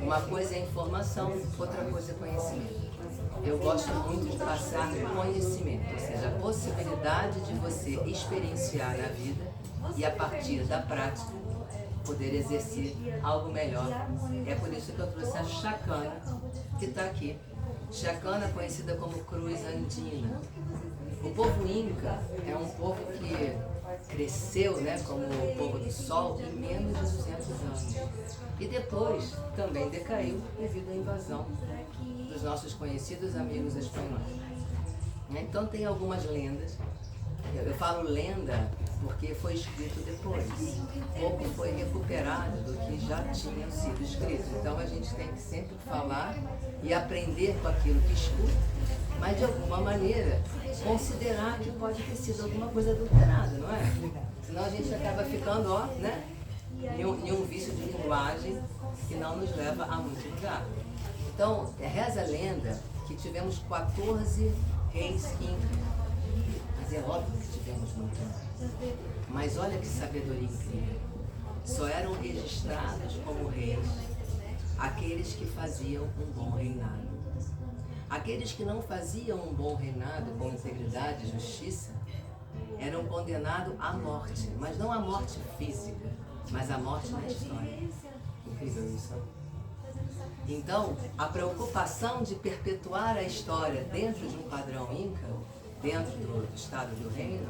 Uma coisa é informação, outra coisa é conhecimento. Eu gosto muito de passar conhecimento, ou seja, a possibilidade de você experienciar na vida e a partir da prática poder exercer algo melhor. É por isso que eu trouxe a chacana, que está aqui. Chacana, conhecida como cruz andina. O povo inca é um povo que cresceu, né, como o povo do sol em menos de 200 anos. E depois também decaiu devido à invasão dos nossos conhecidos amigos espanhóis. Então tem algumas lendas. Eu falo lenda porque foi escrito depois. Pouco foi recuperado do que já tinha sido escrito. Então a gente tem que sempre falar e aprender com aquilo que escuta, mas de alguma maneira considerar que pode ter sido alguma coisa adulterada, não é? Senão a gente acaba ficando, ó, né, em um vício de linguagem que não nos leva a muito lugar. Então, reza a lenda que tivemos 14 reis incas. Mas é óbvio que tivemos muito mais. Mas olha que sabedoria incrível. Só eram registrados como reis aqueles que faziam um bom reinado. Aqueles que não faziam um bom reinado com integridade e justiça eram condenados à morte, mas não à morte física, mas à morte na história. Incrível isso. Então, a preocupação de perpetuar a história dentro de um padrão inca, dentro do estado do reino,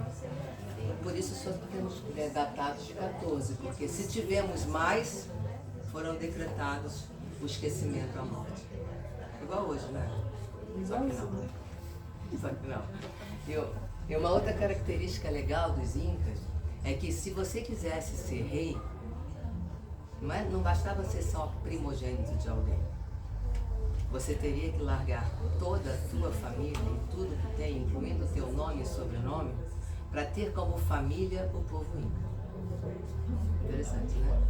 por isso só temos datados de 14, porque se tivemos mais, foram decretados o esquecimento à morte. Igual hoje, né? Só que não. Só que não. E uma outra característica legal dos incas é que se você quisesse ser rei, não bastava ser só primogênito de alguém. Você teria que largar toda a tua família e tudo que tem, incluindo o teu nome e sobrenome, para ter como família o povo inca. Interessante, né?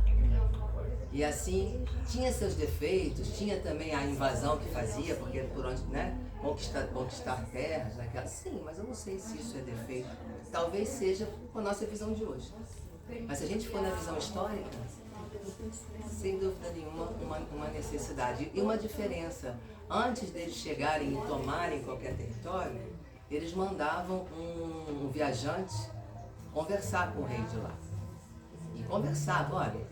E assim, tinha seus defeitos, tinha também a invasão que fazia, porque por onde, né, conquistar terras, naquela. Sim, mas eu não sei se isso é defeito. Talvez seja com a nossa visão de hoje. Mas se a gente for na visão histórica, sem dúvida nenhuma, uma necessidade. E uma diferença. Antes deles chegarem e tomarem qualquer território, eles mandavam um viajante conversar com o rei de lá. E conversava, olha,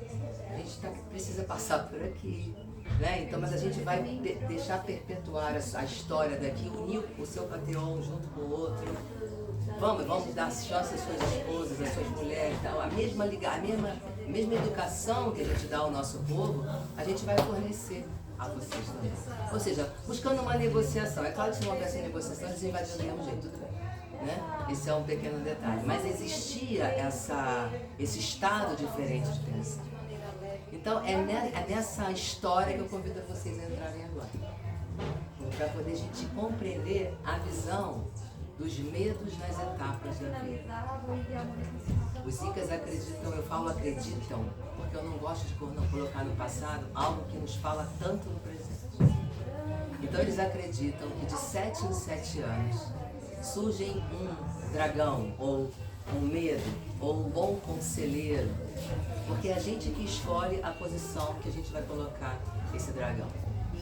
a gente precisa passar por aqui, né? Então, mas a gente vai deixar perpetuar a história daqui, unir o seu panteão junto com o outro. Vamos dar chance às suas esposas, às suas mulheres, tal. A mesma educação que a gente dá ao nosso povo, a gente vai fornecer a vocês também. Ou seja, buscando uma negociação. É claro que se não houvesse negociação, eles invadiam do mesmo jeito, tudo bem. Né? Esse é um pequeno detalhe. Mas existia esse estado diferente de pensar. Então, é nessa história que eu convido vocês a entrarem agora. Para poder a gente compreender a visão dos medos nas etapas da vida. Os incas acreditam, eu falo acreditam, porque eu não gosto de colocar no passado algo que nos fala tanto no presente. Então eles acreditam que de 7 em 7 anos surgem um dragão, ou um medo, ou um bom conselheiro, porque é a gente que escolhe a posição que a gente vai colocar esse dragão.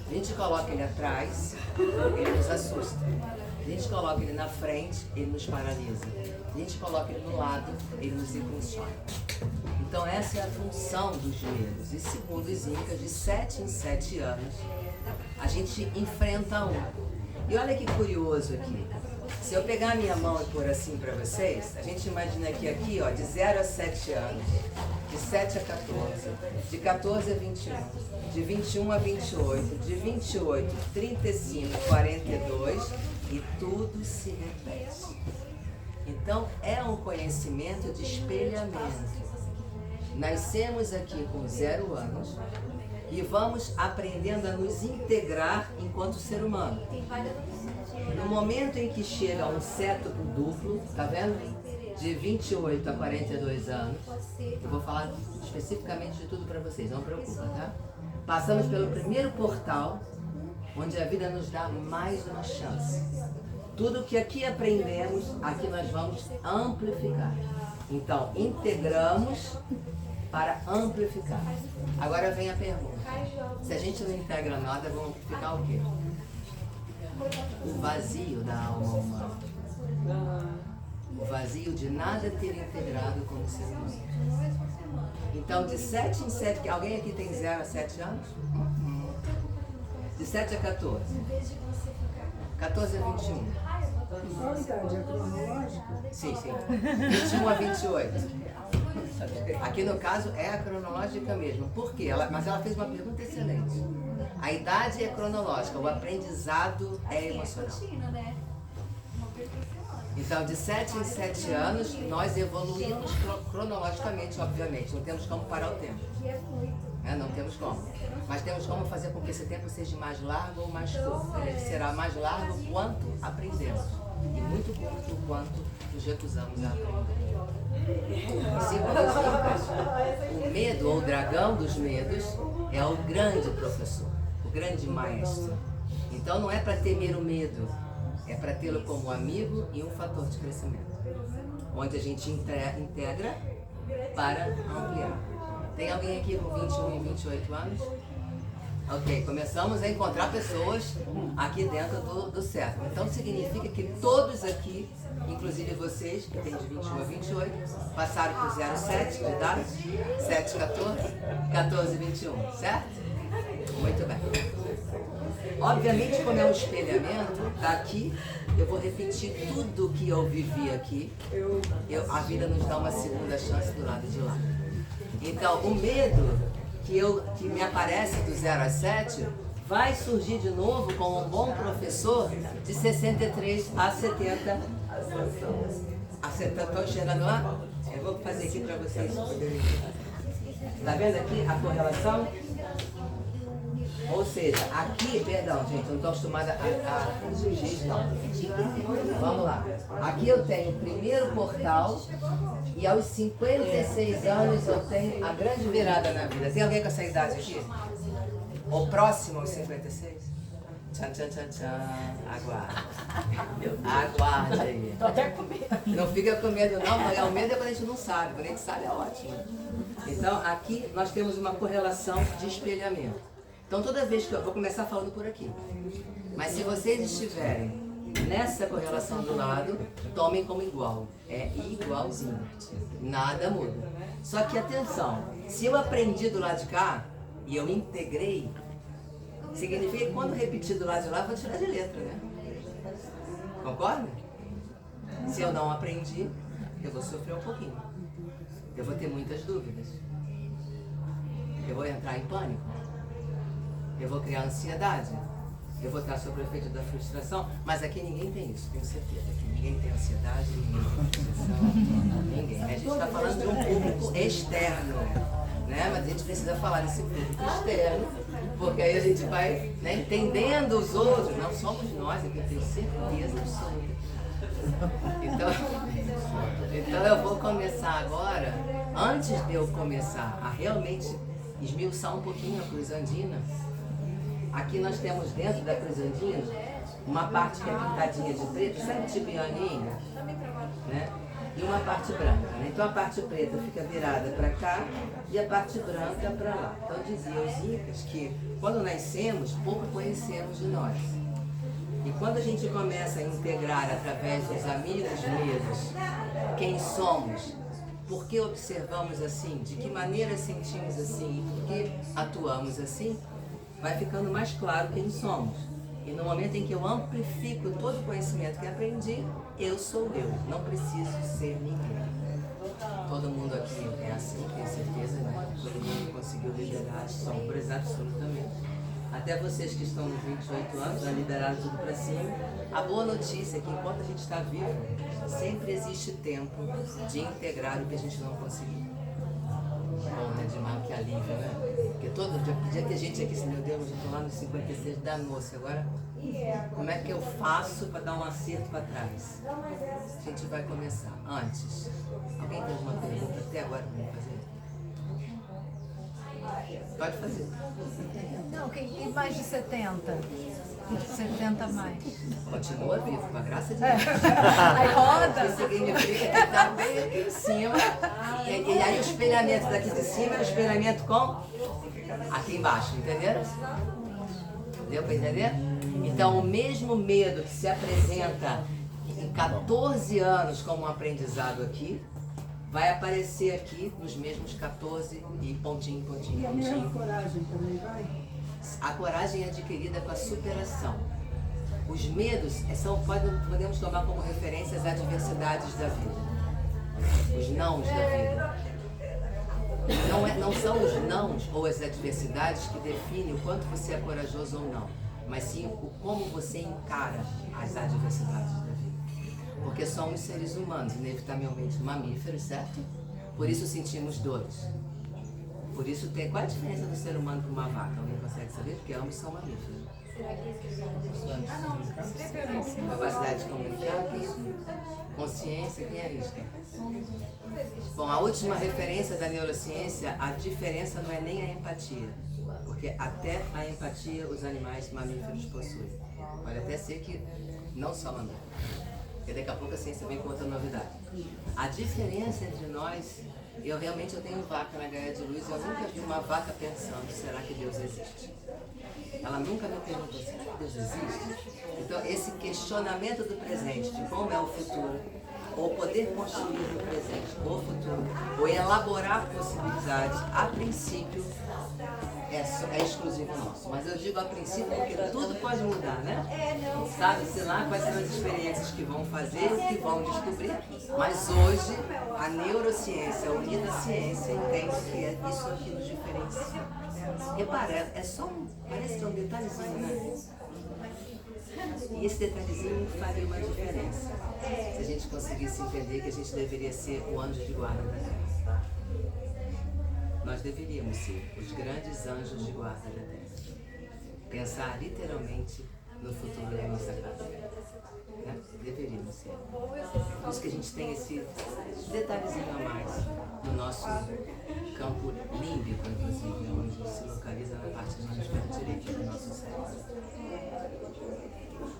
A gente coloca ele atrás, ele nos assusta. A gente coloca ele na frente, ele nos paralisa. A gente coloca ele no lado, ele nos impulsiona. Então essa é a função dos medos. E segundo os incas, de 7 em 7 anos, a gente enfrenta um. E olha que curioso aqui. Se eu pegar a minha mão e pôr assim para vocês, a gente imagina que aqui, ó, de 0 a 7 anos, de 7 a 14, de 14 a 21, de 21 a 28, de 28, 35, 42, e tudo se repete. Então, é um conhecimento de espelhamento. Nascemos aqui com 0 anos e vamos aprendendo a nos integrar enquanto ser humano. No momento em que chega um cétuplo duplo, tá vendo? De 28 a 42 anos, eu vou falar especificamente de tudo para vocês, não preocupa, tá? Passamos pelo primeiro portal, onde a vida nos dá mais uma chance. Tudo que aqui aprendemos, aqui nós vamos amplificar. Então, integramos para amplificar. Agora vem a pergunta. Se a gente não integra nada, vamos ficar o quê? O vazio da alma humana. O vazio de nada ter integrado como ser humano. Então, de 7 em 7, alguém aqui tem 0 a 7 anos? De 7 a 14. 14 a 21. Qual idade? É cronológica? Sim, sim. 21 a 28. Aqui no caso é a cronológica mesmo. Por quê? Mas ela fez uma pergunta excelente. A idade é cronológica, o aprendizado é emocional. Então, de 7 em 7 anos, nós evoluímos cronologicamente, obviamente. Não temos como parar o tempo. Não temos como. Mas temos como fazer com que esse tempo seja mais largo ou mais curto. Ele será mais largo quanto aprendemos. E muito curto quanto nos recusamos a aprender. Segundo os Incas, o medo ou o dragão dos medos é o grande professor, o grande maestro. Então não é para temer o medo, é para tê-lo como amigo e um fator de crescimento. Onde a gente integra para ampliar. Tem alguém aqui com 21 e 28 anos? Ok, começamos a encontrar pessoas aqui dentro do certo. Então significa que todos aqui, inclusive vocês, que têm de 21 a 28, passaram por 0 a 7 de idade, 7 a 14, 14 a 21, certo? Muito bem. Obviamente, como é um espelhamento, daqui eu vou repetir tudo que eu vivi aqui. A vida nos dá uma segunda chance do lado de lá. Então, o medo que me aparece do 0 a 7 vai surgir de novo com um bom professor de 63 a 70. Estou chegando lá? Eu vou fazer aqui para vocês poderem ver. Está vendo aqui a correlação? Ou seja, aqui, perdão, gente, eu não estou acostumada a sujeito, não. Vamos lá. Aqui eu tenho o primeiro portal e aos 56 anos eu tenho a grande virada na vida. Tem alguém com essa idade aqui? Ou próximo aos 56? Tchan, tchan, tchan, tchan. Aguarde. Aguarde aí. Tô até com medo. Não fica com medo não, o medo é quando a gente não sabe. Quando a gente sabe é ótimo. Então, aqui nós temos uma correlação de espelhamento. Então, toda vez que eu vou começar falando por aqui, mas se vocês estiverem nessa correlação do lado, tomem como igual. É igualzinho. Nada muda. Só que atenção, se eu aprendi do lado de cá e eu integrei, significa que quando repetir do lado de lá, eu vou tirar de letra, né? Concorda? Se eu não aprendi, eu vou sofrer um pouquinho. Eu vou ter muitas dúvidas. Eu vou entrar em pânico. Eu vou criar ansiedade, eu vou estar sob o efeito da frustração, mas aqui ninguém tem isso, tenho certeza. Aqui ninguém tem ansiedade, ninguém tem frustração, ninguém. A gente está falando de um público externo, né? Mas a gente precisa falar desse público externo, porque aí a gente vai, né, entendendo os outros. Não somos nós, aqui eu tenho certeza absoluta. Então eu vou começar agora, antes de eu começar a realmente esmiuçar um pouquinho a cruz andina. Aqui nós temos dentro da cruz andina uma parte que é pintadinha de preto, sabe, tipo Ianinha, né? E uma parte branca, né? Então a parte preta fica virada para cá e a parte branca para lá. Então diziam os Incas que quando nascemos, pouco conhecemos de nós. E quando a gente começa a integrar através dos amigos mesmos quem somos, por que observamos assim, de que maneira sentimos assim e por que atuamos assim, vai ficando mais claro quem somos. E no momento em que eu amplifico todo o conhecimento que aprendi, eu sou eu, não preciso ser ninguém. Todo mundo aqui é assim, tenho certeza, né? Todo mundo conseguiu liderar sombras absolutamente. Até vocês que estão nos 28 anos, já lideraram tudo para cima. A boa notícia é que enquanto a gente está vivo, sempre existe tempo de integrar o que a gente não conseguiu. Bom, né? Demais, que alívio, né? Porque todo dia podia ter gente aqui, assim, meu Deus, eu estou lá nos 56, danou-se. Agora, como é que eu faço para dar um acerto para trás? A gente vai começar. Antes, alguém tem alguma pergunta até agora para me fazer? Pode fazer. Não, quem mais de 70? 70 mais. Continua vivo, com a graça de Deus. Aí roda. Isso significa que está bem aqui em cima. E aí o espelhamento daqui de cima é o espelhamento com aqui embaixo, entenderam? Deu para entender? Então, o mesmo medo que se apresenta em 14 anos como um aprendizado aqui, vai aparecer aqui nos mesmos 14 e pontinho, pontinho, E a pontinho. mesma coragem também vai? A coragem é adquirida com a superação. Os medos podemos tomar como referência as adversidades da vida. Os nãos da vida. Não são os nãos ou as adversidades que definem o quanto você é corajoso ou não, mas sim o como você encara as adversidades da vida. Porque somos seres humanos, inevitavelmente mamíferos, certo? Por isso sentimos dores. Por isso qual é a diferença do ser humano para uma vaca? Alguém consegue saber? Porque ambos são mamíferos. Capacidade de comunicar, consciência, quem arrisca? Bom, a última referência da neurociência, a diferença não é nem a empatia, porque até a empatia os animais mamíferos possuem. Pode até ser que não só mamíferos, porque daqui a pouco a ciência vem com outra novidade. A diferença entre nós, eu tenho vaca na Gaia de Luz e eu nunca vi uma vaca pensando, será que Deus existe? Ela nunca me perguntou, será que Deus existe? Então, esse questionamento do presente, de como é o futuro, ou poder construir o presente, o futuro, ou elaborar possibilidades, a princípio, é exclusivo nosso. Mas eu digo a princípio porque tudo pode mudar, né? Sabe-se lá quais são as experiências que vão fazer, o que vão descobrir. Mas hoje, a neurociência, unida à ciência, entende que é isso aqui nos diferencia. Repara, parece que é um detalhezinho, né? E esse detalhezinho faria uma diferença. Se a gente conseguisse entender que a gente deveria ser o anjo de guarda da Terra. Nós deveríamos ser os grandes anjos de guarda da Terra. Pensar literalmente no futuro da nossa casa. Né? Deveríamos ser. Por isso que a gente tem esse detalhezinho a mais no nosso campo límbico, inclusive, onde se localiza na parte do hemisfério direito do nosso cérebro.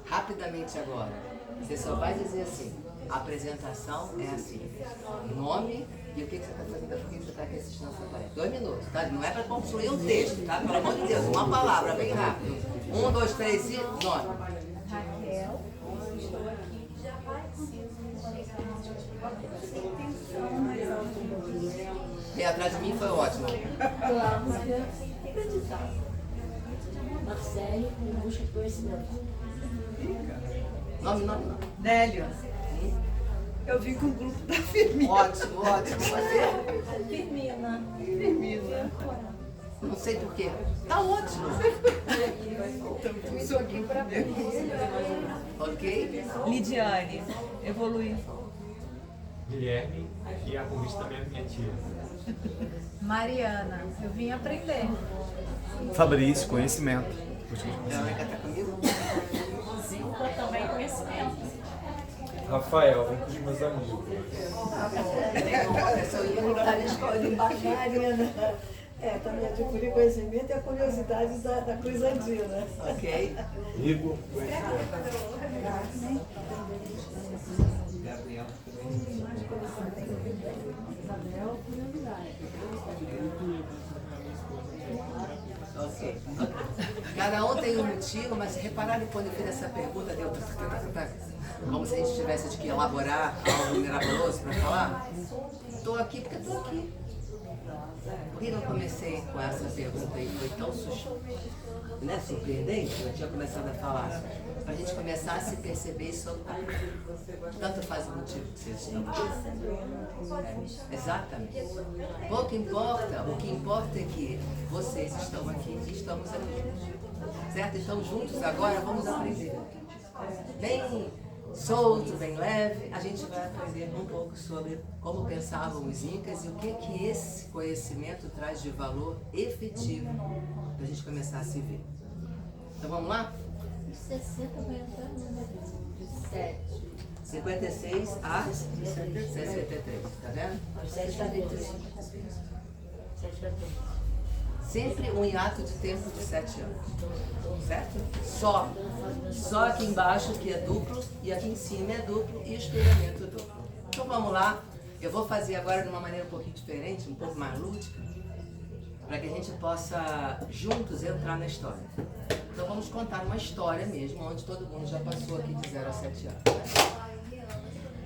Rapidamente agora, você só vai dizer assim, a apresentação é assim, nome e o que você está fazendo, por que você está aqui assistindo essa palestra. 2 minutos, tá? Não é para construir um texto, tá? Pelo amor de Deus, uma palavra, bem rápido. 1, 2, 3 e nome. Raquel. E atrás de mim foi ótimo. Cláudia, Marcelo, em busca de conhecimento. Nome. Nélio. Eu vim com o grupo da Firmina. Ótimo. Você? Firmina. Firmina. Não sei porquê. Tá ótimo. Estou aqui para ver. Ok? Lidiane, evolui. Guilherme, e a convite também é minha tia. Mariana, eu vim aprender. Fabrício, conhecimento. Ela vai cantar comigo? Zilda também conhecimento. Rafael, vem com os meus amigos. Essa eu ia estar na escola de embaixo. Mariana, também adquirir conhecimento e a curiosidade da coisa andina. Ok? Igor, Gabriel. Ok. Cada um tem um motivo, mas repararam quando eu fiz essa pergunta, deu como se a gente tivesse de que elaborar algo miraculoso para falar? Estou aqui porque estou aqui. Por que eu comecei com essa pergunta e foi tão surpreendente que eu tinha começado a falar? Para a gente começar a se perceber e soltar. Tanto faz o motivo que vocês estão aqui. Exatamente. Pouco importa, o que importa é que vocês estão aqui e estamos aqui. Certo? Então juntos agora vamos aprender. Bem solto, bem leve, a gente vai aprender um pouco sobre como pensavam os incas e o que esse conhecimento traz de valor efetivo para a gente começar a se ver. Então vamos lá? 60 vai entrar no número 7. 56 a 63, tá vendo? 73. 7 Sempre um hiato de tempo de 7 anos, certo? Só aqui embaixo que é duplo e aqui em cima é duplo e o espelhamento duplo. Então vamos lá, eu vou fazer agora de uma maneira um pouquinho diferente, um pouco mais lúdica. para que a gente possa juntos entrar na história. Então vamos contar uma história mesmo, onde todo mundo já passou aqui de 0 a 7 anos.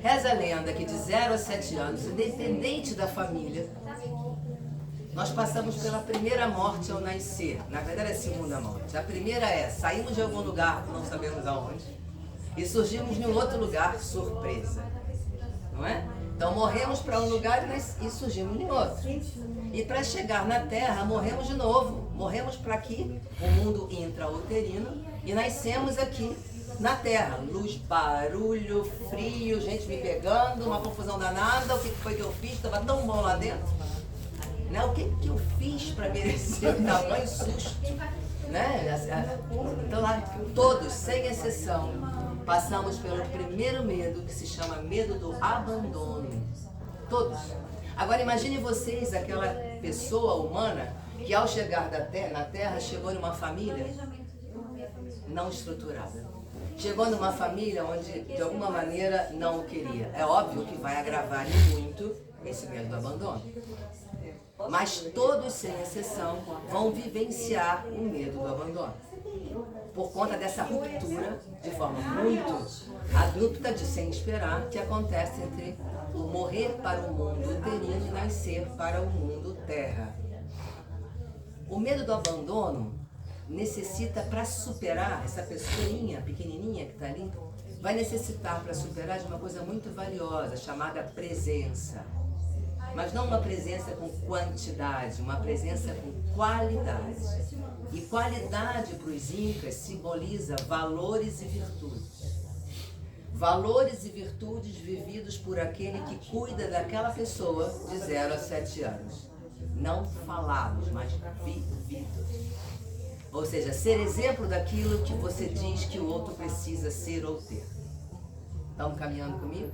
Reza a lenda que de 0 a 7 anos, independente da família, nós passamos pela primeira morte ao nascer. Na verdade é a segunda morte. A primeira é, saímos de algum lugar, não sabemos aonde, e surgimos em um outro lugar, surpresa. Não é? Então morremos para um lugar e surgimos em outro. E para chegar na Terra, morremos de novo. Morremos para aqui, o mundo intrauterino, e nascemos aqui na Terra. Luz, barulho, frio, gente me pegando, uma confusão danada. O que foi que eu fiz? Estava tão bom lá dentro. Né? O que eu fiz para merecer o tamanho susto? Né? Então lá, todos, sem exceção, passamos pelo primeiro medo, que se chama medo do abandono. Todos. Agora imagine vocês, aquela pessoa humana que ao chegar na Terra chegou numa família não estruturada. Chegou numa família onde de alguma maneira não o queria. É óbvio que vai agravar muito esse medo do abandono. Mas todos, sem exceção, vão vivenciar o medo do abandono. Por conta dessa ruptura, de forma muito abrupta, de sem esperar, que acontece entre o morrer para o mundo uterino e nascer para o mundo terra. O medo do abandono necessita, para superar, essa pessoinha pequenininha que está ali, vai necessitar para superar de uma coisa muito valiosa, chamada presença. Mas não uma presença com quantidade, uma presença com qualidade. E qualidade para os incas simboliza valores e virtudes. Valores e virtudes vividos por aquele que cuida daquela pessoa de 0 a 7 anos. Não falados, mas vividos. Ou seja, ser exemplo daquilo que você diz que o outro precisa ser ou ter. Estamos caminhando comigo?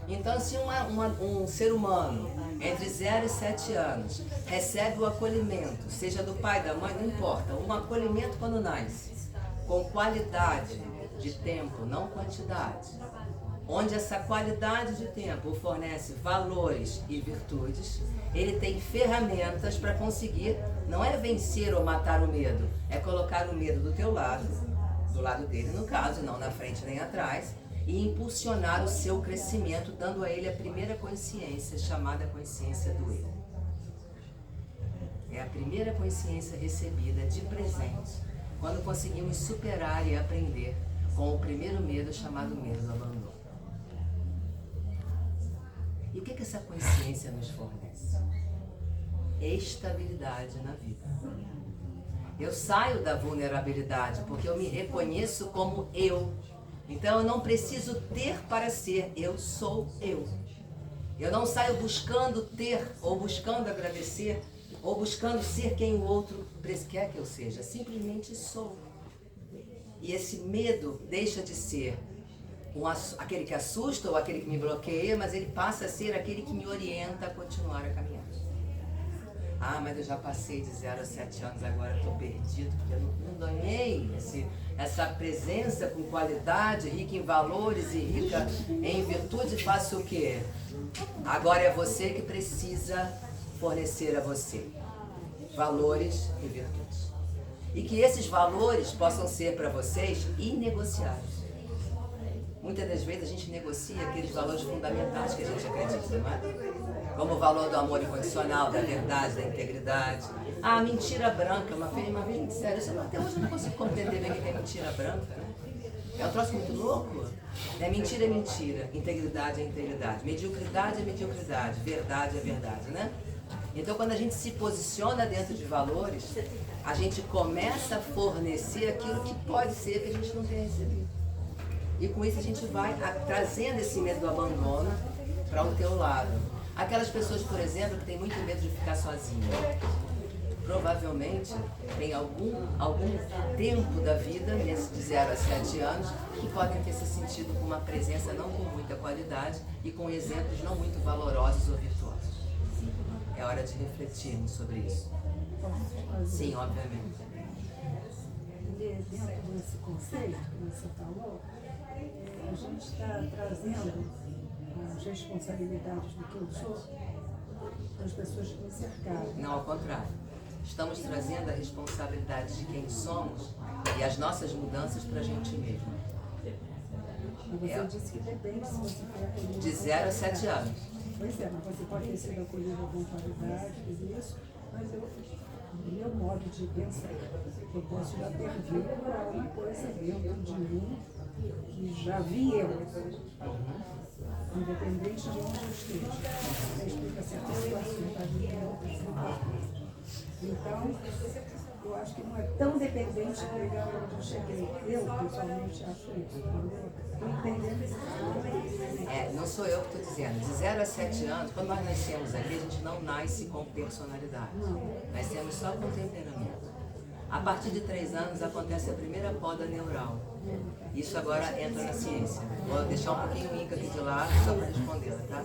Então, se um ser humano entre 0 e 7 anos recebe o acolhimento, seja do pai, da mãe, não importa, um acolhimento quando nasce, com qualidade de tempo, não quantidade, onde essa qualidade de tempo fornece valores e virtudes, ele tem ferramentas para conseguir, não é vencer ou matar o medo, é colocar o medo do teu lado, do lado dele no caso, não na frente nem atrás, e impulsionar o seu crescimento, dando a ele a primeira consciência, chamada consciência do eu. É a primeira consciência recebida de presente, quando conseguimos superar e aprender com o primeiro medo, chamado medo do abandono. E o que essa consciência nos fornece? Estabilidade na vida. Eu saio da vulnerabilidade porque eu me reconheço como eu. Então eu não preciso ter para ser, eu sou eu. Eu não saio buscando ter, ou buscando agradecer, ou buscando ser quem o outro quer que eu seja. Simplesmente sou. E esse medo deixa de ser aquele que assusta ou aquele que me bloqueia, mas ele passa a ser aquele que me orienta a continuar a caminhar. Ah, mas eu já passei de 0 a 7 anos, agora estou perdido, porque eu não ganhei essa presença com qualidade, rica em valores e rica em virtude. Faço o quê? Agora é você que precisa fornecer a você valores e virtudes. E que esses valores possam ser para vocês inegociáveis. Muitas das vezes a gente negocia aqueles valores fundamentais que a gente acredita, não é? Como o valor do amor incondicional, da verdade, da integridade. Ah, mentira branca, uma vez muito sério. Até hoje eu não consigo compreender bem o que é mentira branca, né? É um troço muito louco. Mentira é mentira, integridade é integridade, mediocridade é mediocridade, verdade é verdade, né? Então quando a gente se posiciona dentro de valores, a gente começa a fornecer aquilo que pode ser que a gente não tenha recebido. E com isso a gente vai trazendo esse medo do abandono para o teu lado. Aquelas pessoas, por exemplo, que têm muito medo de ficar sozinha, provavelmente tem algum tempo da vida, nesse de 0 a 7 anos, que podem ter se sentido com uma presença não com muita qualidade e com exemplos não muito valorosos ou virtuosos. É hora de refletirmos sobre isso. Sim, obviamente. Dentro desse conceito que você falou, a gente está trazendo as responsabilidades do que eu sou para as pessoas que me cercaram. Não, ao contrário. estamos trazendo a responsabilidade de quem somos e as nossas mudanças para a gente mesmo. Você disse que depende se você foi acolhido. De 0 a 7 anos. Pois é, mas você pode ter sido acolhido com qualidade, tudo isso, mas o meu modo de pensar, eu posso já ter vindo alguma coisa dentro de mim que já vi eu, independente de onde eu esteja. Você explica certas situações da vida em outras situações. Então, eu acho que não é tão dependente de pegar onde eu cheguei. Eu, pessoalmente, acho isso. Estou entendendo isso. Não sou eu que estou dizendo. De 0 a 7 anos, quando nós nascemos aqui, a gente não nasce com personalidade. Nascemos só com temperamento. A partir de 3 anos acontece a primeira poda neural. Isso agora entra na ciência. Vou deixar um pouquinho o Inca aqui de lado só para respondê-la, tá?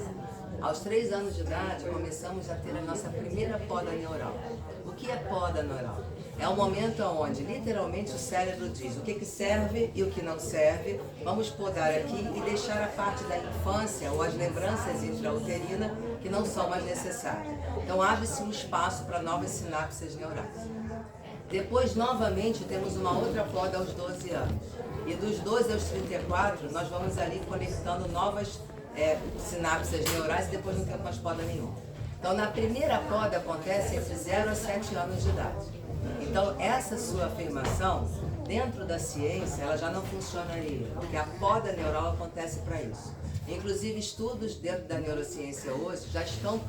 Aos 3 anos de idade, começamos a ter a nossa primeira poda neural. O que é poda neural? É um momento onde, literalmente, o cérebro diz o que serve e o que não serve. Vamos podar aqui e deixar a parte da infância ou as lembranças intrauterinas que não são mais necessárias. Então, abre-se um espaço para novas sinapses neurais. Depois, novamente, temos uma outra poda aos 12 anos. E dos 12 aos 34, nós vamos ali conectando novas sinapses neurais e depois não temos mais poda nenhuma. Então, na primeira poda acontece entre 0 a 7 anos de idade. Então, essa sua afirmação, dentro da ciência, ela já não funcionaria, porque a poda neural acontece para isso. Inclusive, estudos dentro da neurociência hoje já estão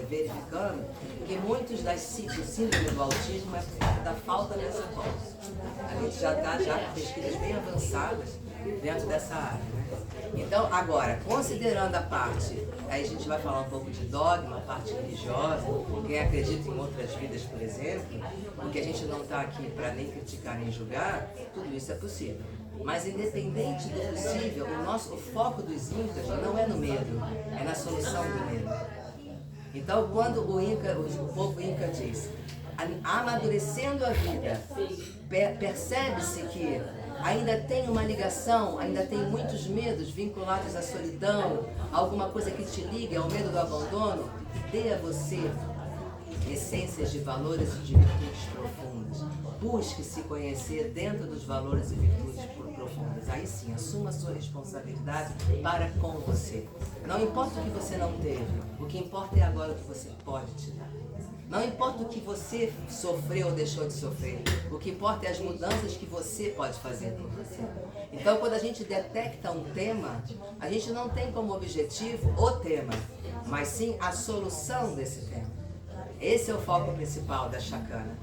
verificando que muitos das síndromes do autismo é por causa da falta dessa poda. A gente já está com pesquisas bem avançadas dentro dessa área, né? Então, agora, considerando a parte, aí a gente vai falar um pouco de dogma, a parte religiosa, quem acredita em outras vidas, por exemplo, porque a gente não está aqui para nem criticar nem julgar, tudo isso é possível. Mas independente do possível, o foco dos Incas não é no medo, é na solução do medo. Então, quando o povo Inca diz, amadurecendo a vida, percebe-se que ainda tem uma ligação, ainda tem muitos medos vinculados à solidão, alguma coisa que te ligue ao medo do abandono, dê a você essências de valores e de virtudes profundas. Busque se conhecer dentro dos valores e virtudes profundas. Aí sim, assuma a sua responsabilidade para com você. Não importa o que você não teve, o que importa é agora o que você pode te dar. Não importa o que você sofreu ou deixou de sofrer, o que importa é as mudanças que você pode fazer por você. Então, quando a gente detecta um tema, a gente não tem como objetivo o tema, mas sim a solução desse tema. Esse é o foco principal da Chacana.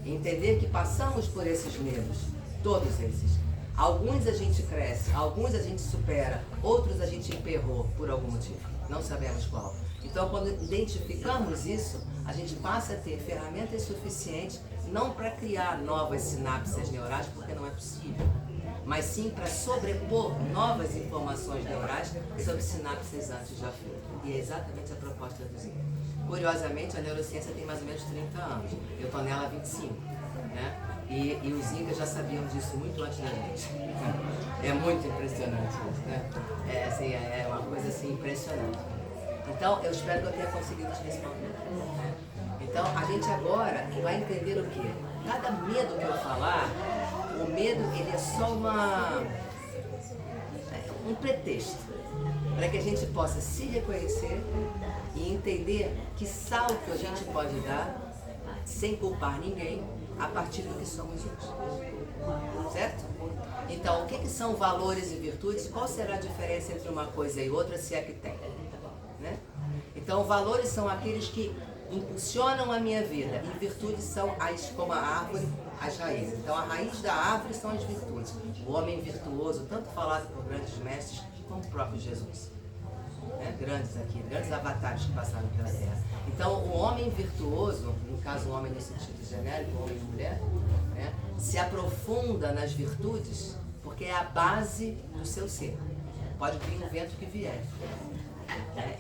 Entender que passamos por esses medos, todos esses. Alguns a gente cresce, alguns a gente supera, outros a gente emperrou por algum motivo, não sabemos qual. Então, quando identificamos isso, a gente passa a ter ferramentas suficientes, não para criar novas sinapses neurais, porque não é possível, mas sim para sobrepor novas informações neurais sobre sinapses antes já feitas. E é exatamente a proposta do Zinc. Curiosamente, a neurociência tem mais ou menos 30 anos. Eu estou nela há 25, né? E os Incas já sabiam disso muito antes da gente. É muito impressionante isso, né? É uma coisa assim impressionante. Então, eu espero que eu tenha conseguido te responder. Né? Então, a gente agora vai entender o quê? Cada medo que eu falar, o medo ele é só um pretexto para que a gente possa se reconhecer e entender que salto a gente pode dar sem culpar ninguém a partir do que somos hoje. Certo? Então, o que são valores e virtudes? Qual será a diferença entre uma coisa e outra, se é que tem? Né? Então, valores são aqueles que impulsionam a minha vida e virtudes são como a árvore, as raízes. Então, a raiz da árvore são as virtudes. O homem virtuoso, tanto falado por grandes mestres como o próprio Jesus. Grandes avatares que passaram pela Terra. Então, o homem virtuoso, no caso o homem no sentido genérico, homem e mulher, né, se aprofunda nas virtudes porque é a base do seu ser. Pode vir um vento que vier.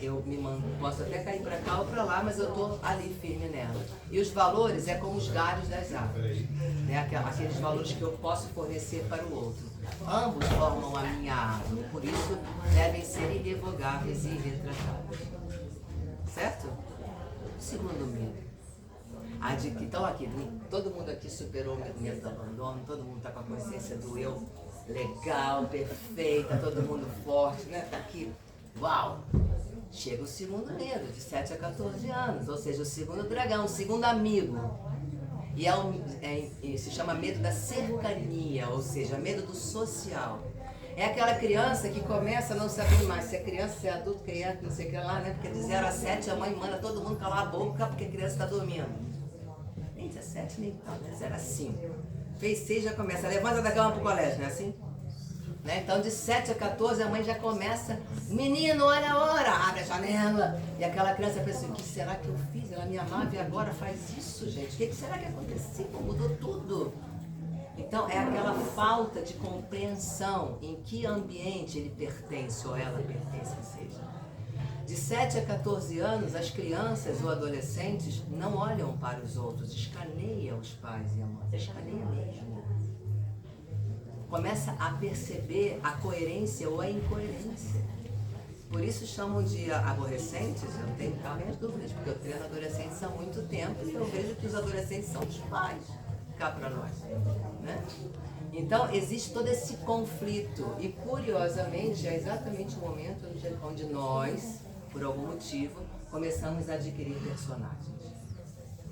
Eu posso até cair para cá ou para lá, mas eu estou ali firme nela. E os valores é como os galhos das árvores, né? Aqueles valores que eu posso fornecer para o outro. Ambos formam a minha árvore, por isso devem ser irrevogáveis e irretratáveis. Certo? Segundo medo. Então aqui, todo mundo aqui superou o medo do abandono, todo mundo está com a consciência do eu legal, perfeita, todo mundo forte, né? Tá aqui, uau! Chega o segundo medo, de 7 a 14 anos, ou seja, o segundo dragão, o segundo amigo. E se chama medo da cercania, ou seja, medo do social. É aquela criança que começa a não saber mais se é criança, se é adulto, criança, não sei o que lá, né? Porque de 0 a 7 a mãe manda todo mundo calar a boca porque a criança está dormindo. Nem 17, nem tal, né? 0 a 5. Fez 6, já começa, levanta da cama pro colégio, não é assim? Né? Então de 7 a 14 a mãe já começa, menino, olha a hora, abre a janela. E aquela criança pensa, o que será que eu fiz? Ela me amava e agora faz isso, gente. O que será que aconteceu? Mudou tudo. Então é aquela falta de compreensão em que ambiente ele pertence ou ela pertence que seja. De 7 a 14 anos, as crianças ou adolescentes não olham para os outros, escaneiam os pais e a mãe, escaneia mesmo. Começa a perceber a coerência ou a incoerência. Por isso chamam de aborrecentes, eu não tenho minhas dúvidas, porque eu treino adolescentes há muito tempo e eu vejo que os adolescentes são os pais, cá para nós, né? Então existe todo esse conflito e curiosamente é exatamente o momento onde nós, por algum motivo, começamos a adquirir personagens.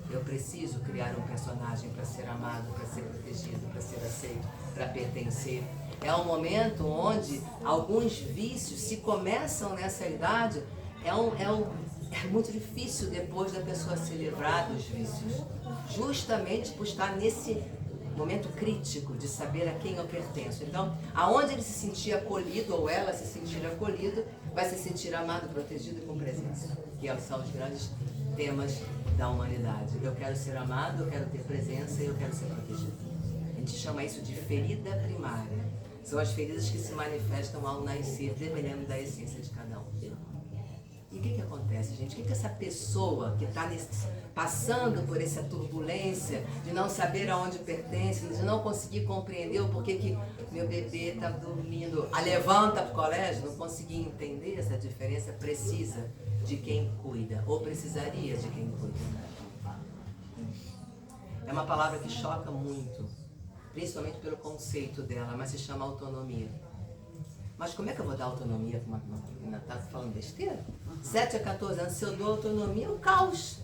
Eu preciso criar um personagem para ser amado, para ser protegido, para ser aceito, para pertencer. É um momento onde alguns vícios se começam nessa idade, é muito difícil depois da pessoa se livrar dos vícios, justamente por estar nesse momento crítico de saber a quem eu pertenço. Então, aonde ele se sentir acolhido ou ela se sentir acolhido, vai se sentir amado, protegido e com presença, que são os grandes temas da humanidade. Eu quero ser amado, eu quero ter presença e eu quero ser protegido. A gente chama isso de ferida primária. São as feridas que se manifestam ao nascer, dependendo da essência de cada um. E o que acontece, gente? O que essa pessoa que está passando por essa turbulência de não saber aonde pertence, de não conseguir compreender o porquê que meu bebê está dormindo, levanta para o colégio, não conseguir entender essa diferença, precisa de quem cuida, ou precisaria de quem cuida. É uma palavra que choca muito, principalmente pelo conceito dela, mas se chama autonomia. Mas como é que eu vou dar autonomia para uma menina? Está falando besteira? 7 a 14 anos, se eu dou autonomia, é um caos.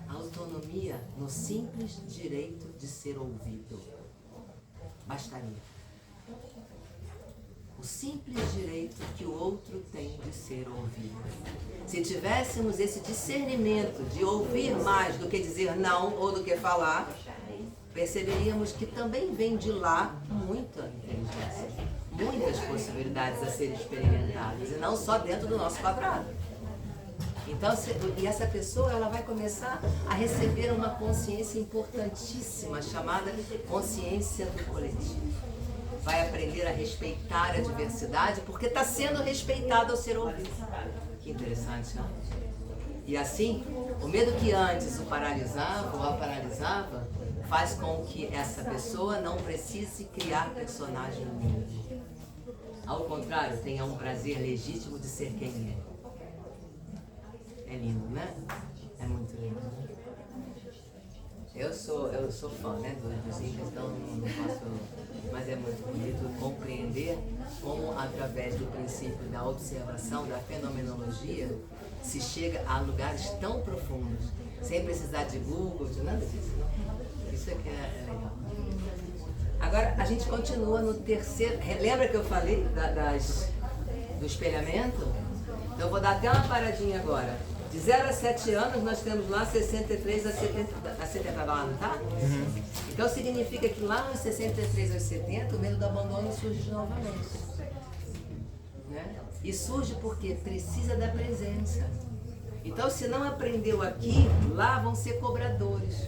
A autonomia no simples direito de ser ouvido. Bastaria. O simples direito que o outro tem de ser ouvido. Se tivéssemos esse discernimento de ouvir mais do que dizer não ou do que falar, perceberíamos que também vem de lá muita inteligência, muitas possibilidades a serem experimentadas, e não só dentro do nosso quadrado. Então, e essa pessoa ela vai começar a receber uma consciência importantíssima, chamada consciência do coletivo. Vai aprender a respeitar a diversidade, porque está sendo respeitado ao ser ouvido. Que interessante, não? E assim, o medo que antes o paralisava ou a paralisava, faz com que essa pessoa não precise criar personagem nenhum. Ao contrário, tenha um prazer legítimo de ser quem é. É lindo, né? É muito lindo. Eu sou fã, né, dos Incas, então não posso... Mas é muito bonito compreender como, através do princípio da observação, da fenomenologia, se chega a lugares tão profundos, sem precisar de Google, de nada disso. Isso é que é legal. Agora, a gente continua no terceiro... Lembra que eu falei do espelhamento? Então, eu vou dar até uma paradinha agora. De 0 a 7 anos, nós temos lá 63 a 70 anos, tá? Uhum. Então, significa que lá nos 63 aos 70, o medo do abandono surge novamente. Né? E surge porque precisa da presença. Então, se não aprendeu aqui, lá vão ser cobradores.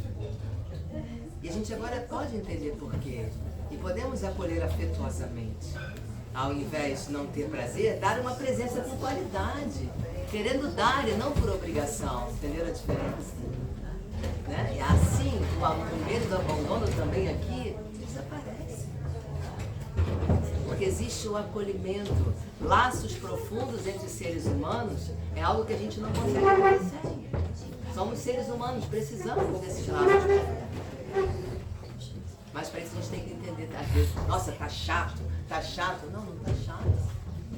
E a gente agora pode entender por quê. E podemos acolher afetuosamente. Ao invés de não ter prazer, dar uma presença com qualidade. Querendo dar e não por obrigação. Entenderam a diferença? Né? E assim, o medo do abandono também aqui desaparece. Porque existe o acolhimento. Laços profundos entre seres humanos é algo que a gente não consegue conhecer. Somos seres humanos, precisamos desses laços. Mas para isso a gente tem que entender, às vezes, nossa, tá chato. Não, não tá chato.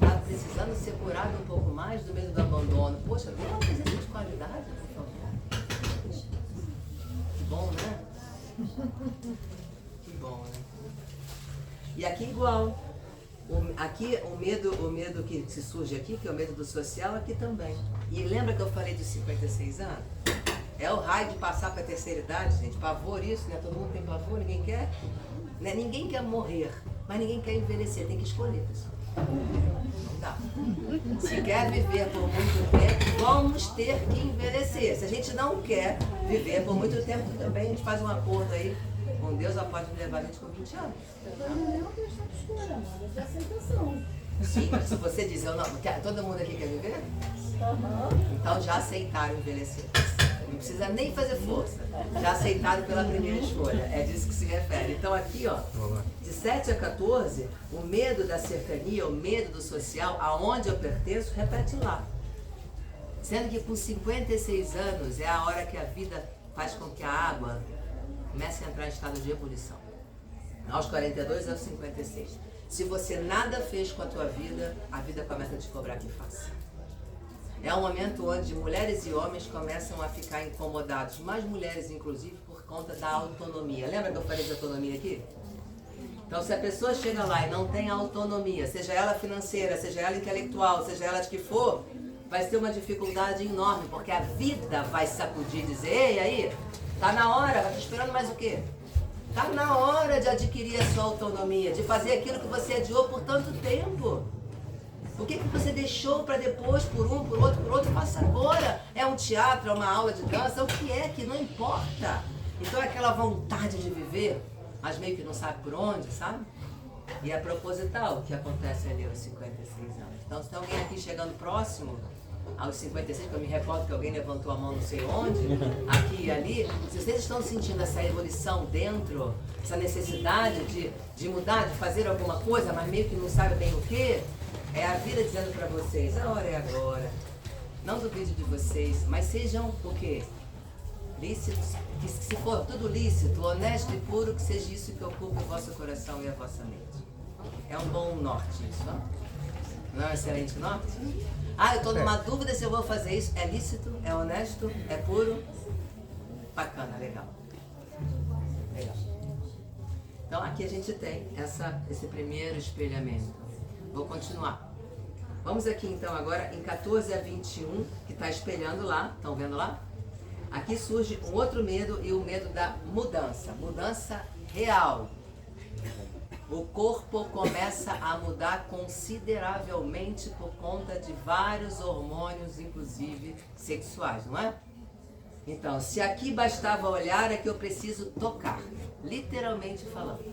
Tá precisando ser curado um pouco mais do medo do abandono. Poxa, vem uma presença de qualidade, por favor. Que bom, né? Que bom, né? E aqui igual. Aqui o medo que se surge aqui, que é o medo do social, aqui também. E lembra que eu falei dos 56 anos? É o raio de passar para a terceira idade, gente. Pavor isso, né? Todo mundo tem pavor, ninguém quer. Né? Ninguém quer morrer, mas ninguém quer envelhecer. Tem que escolher, pessoal. Não dá. Se quer viver por muito tempo, vamos ter que envelhecer. Se a gente não quer viver por muito tempo, também a gente faz um acordo aí com Deus, ela pode levar a gente com 20 anos. Não é uma questão de escolha, mas é aceitação. Sim, mas se você diz, eu não, todo mundo aqui quer viver? Então já aceitaram envelhecer. Não precisa nem fazer força. Já aceitaram pela primeira escolha. É disso que se refere. Então aqui, ó, de 7 a 14, o medo da cercania, o medo do social, aonde eu pertenço, repete lá. Sendo que com 56 anos é a hora que a vida faz com que a água comece a entrar em estado de ebulição. Aos 42 aos 56. Se você nada fez com a tua vida, a vida começa a te cobrar que faça. É um momento onde mulheres e homens começam a ficar incomodados, mais mulheres inclusive, por conta da autonomia. Lembra que eu falei de autonomia aqui? Então, se a pessoa chega lá e não tem autonomia, seja ela financeira, seja ela intelectual, seja ela de que for, vai ter uma dificuldade enorme, porque a vida vai sacudir e dizer, ei, aí, tá na hora, vai te esperando mais o quê? Tá na hora de adquirir a sua autonomia, de fazer aquilo que você adiou por tanto tempo. O que você deixou para depois, por um, por outro, faça agora. É um teatro, é uma aula de dança, o que é que não importa. Então é aquela vontade de viver, mas meio que não sabe por onde, sabe? E é proposital o que acontece ali aos 56 anos. Então se tem alguém aqui chegando próximo aos 56, que eu me recordo que alguém levantou a mão não sei onde, aqui e ali, se vocês estão sentindo essa evolução dentro, essa necessidade de mudar, de fazer alguma coisa, mas meio que não sabe bem o que, é a vida dizendo para vocês, a hora é agora. Não duvide de vocês, mas sejam o quê? Lícitos, que se for tudo lícito, honesto e puro, que seja isso que ocupe o vosso coração e a vossa mente. É um bom norte isso, não? Não é um excelente norte? Ah, eu estou numa dúvida se eu vou fazer isso. É lícito? É honesto? É puro? Bacana, legal. Legal. Então aqui a gente tem esse primeiro espelhamento. Vou continuar. Vamos aqui então agora em 14 a 21, que está espelhando lá. Estão vendo lá? Aqui surge um outro medo e o medo da mudança. Mudança real. O corpo começa a mudar consideravelmente por conta de vários hormônios, inclusive sexuais, não é? Então, se aqui bastava olhar, é que eu preciso tocar, literalmente falando.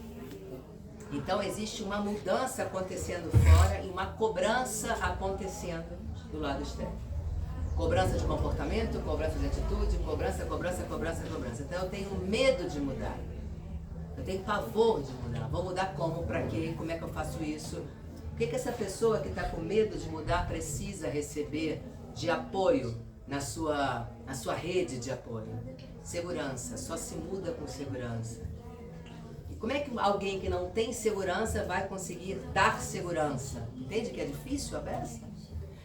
Então, existe uma mudança acontecendo fora e uma cobrança acontecendo do lado externo. Cobrança de comportamento, cobrança de atitude, cobrança. Então, eu tenho medo de mudar. Eu tenho pavor de mudar. Vou mudar como? Pra quê? Como é que eu faço isso? O que essa pessoa que está com medo de mudar precisa receber de apoio na sua rede de apoio? Segurança. Só se muda com segurança. E como é que alguém que não tem segurança vai conseguir dar segurança? Entende que é difícil a beça?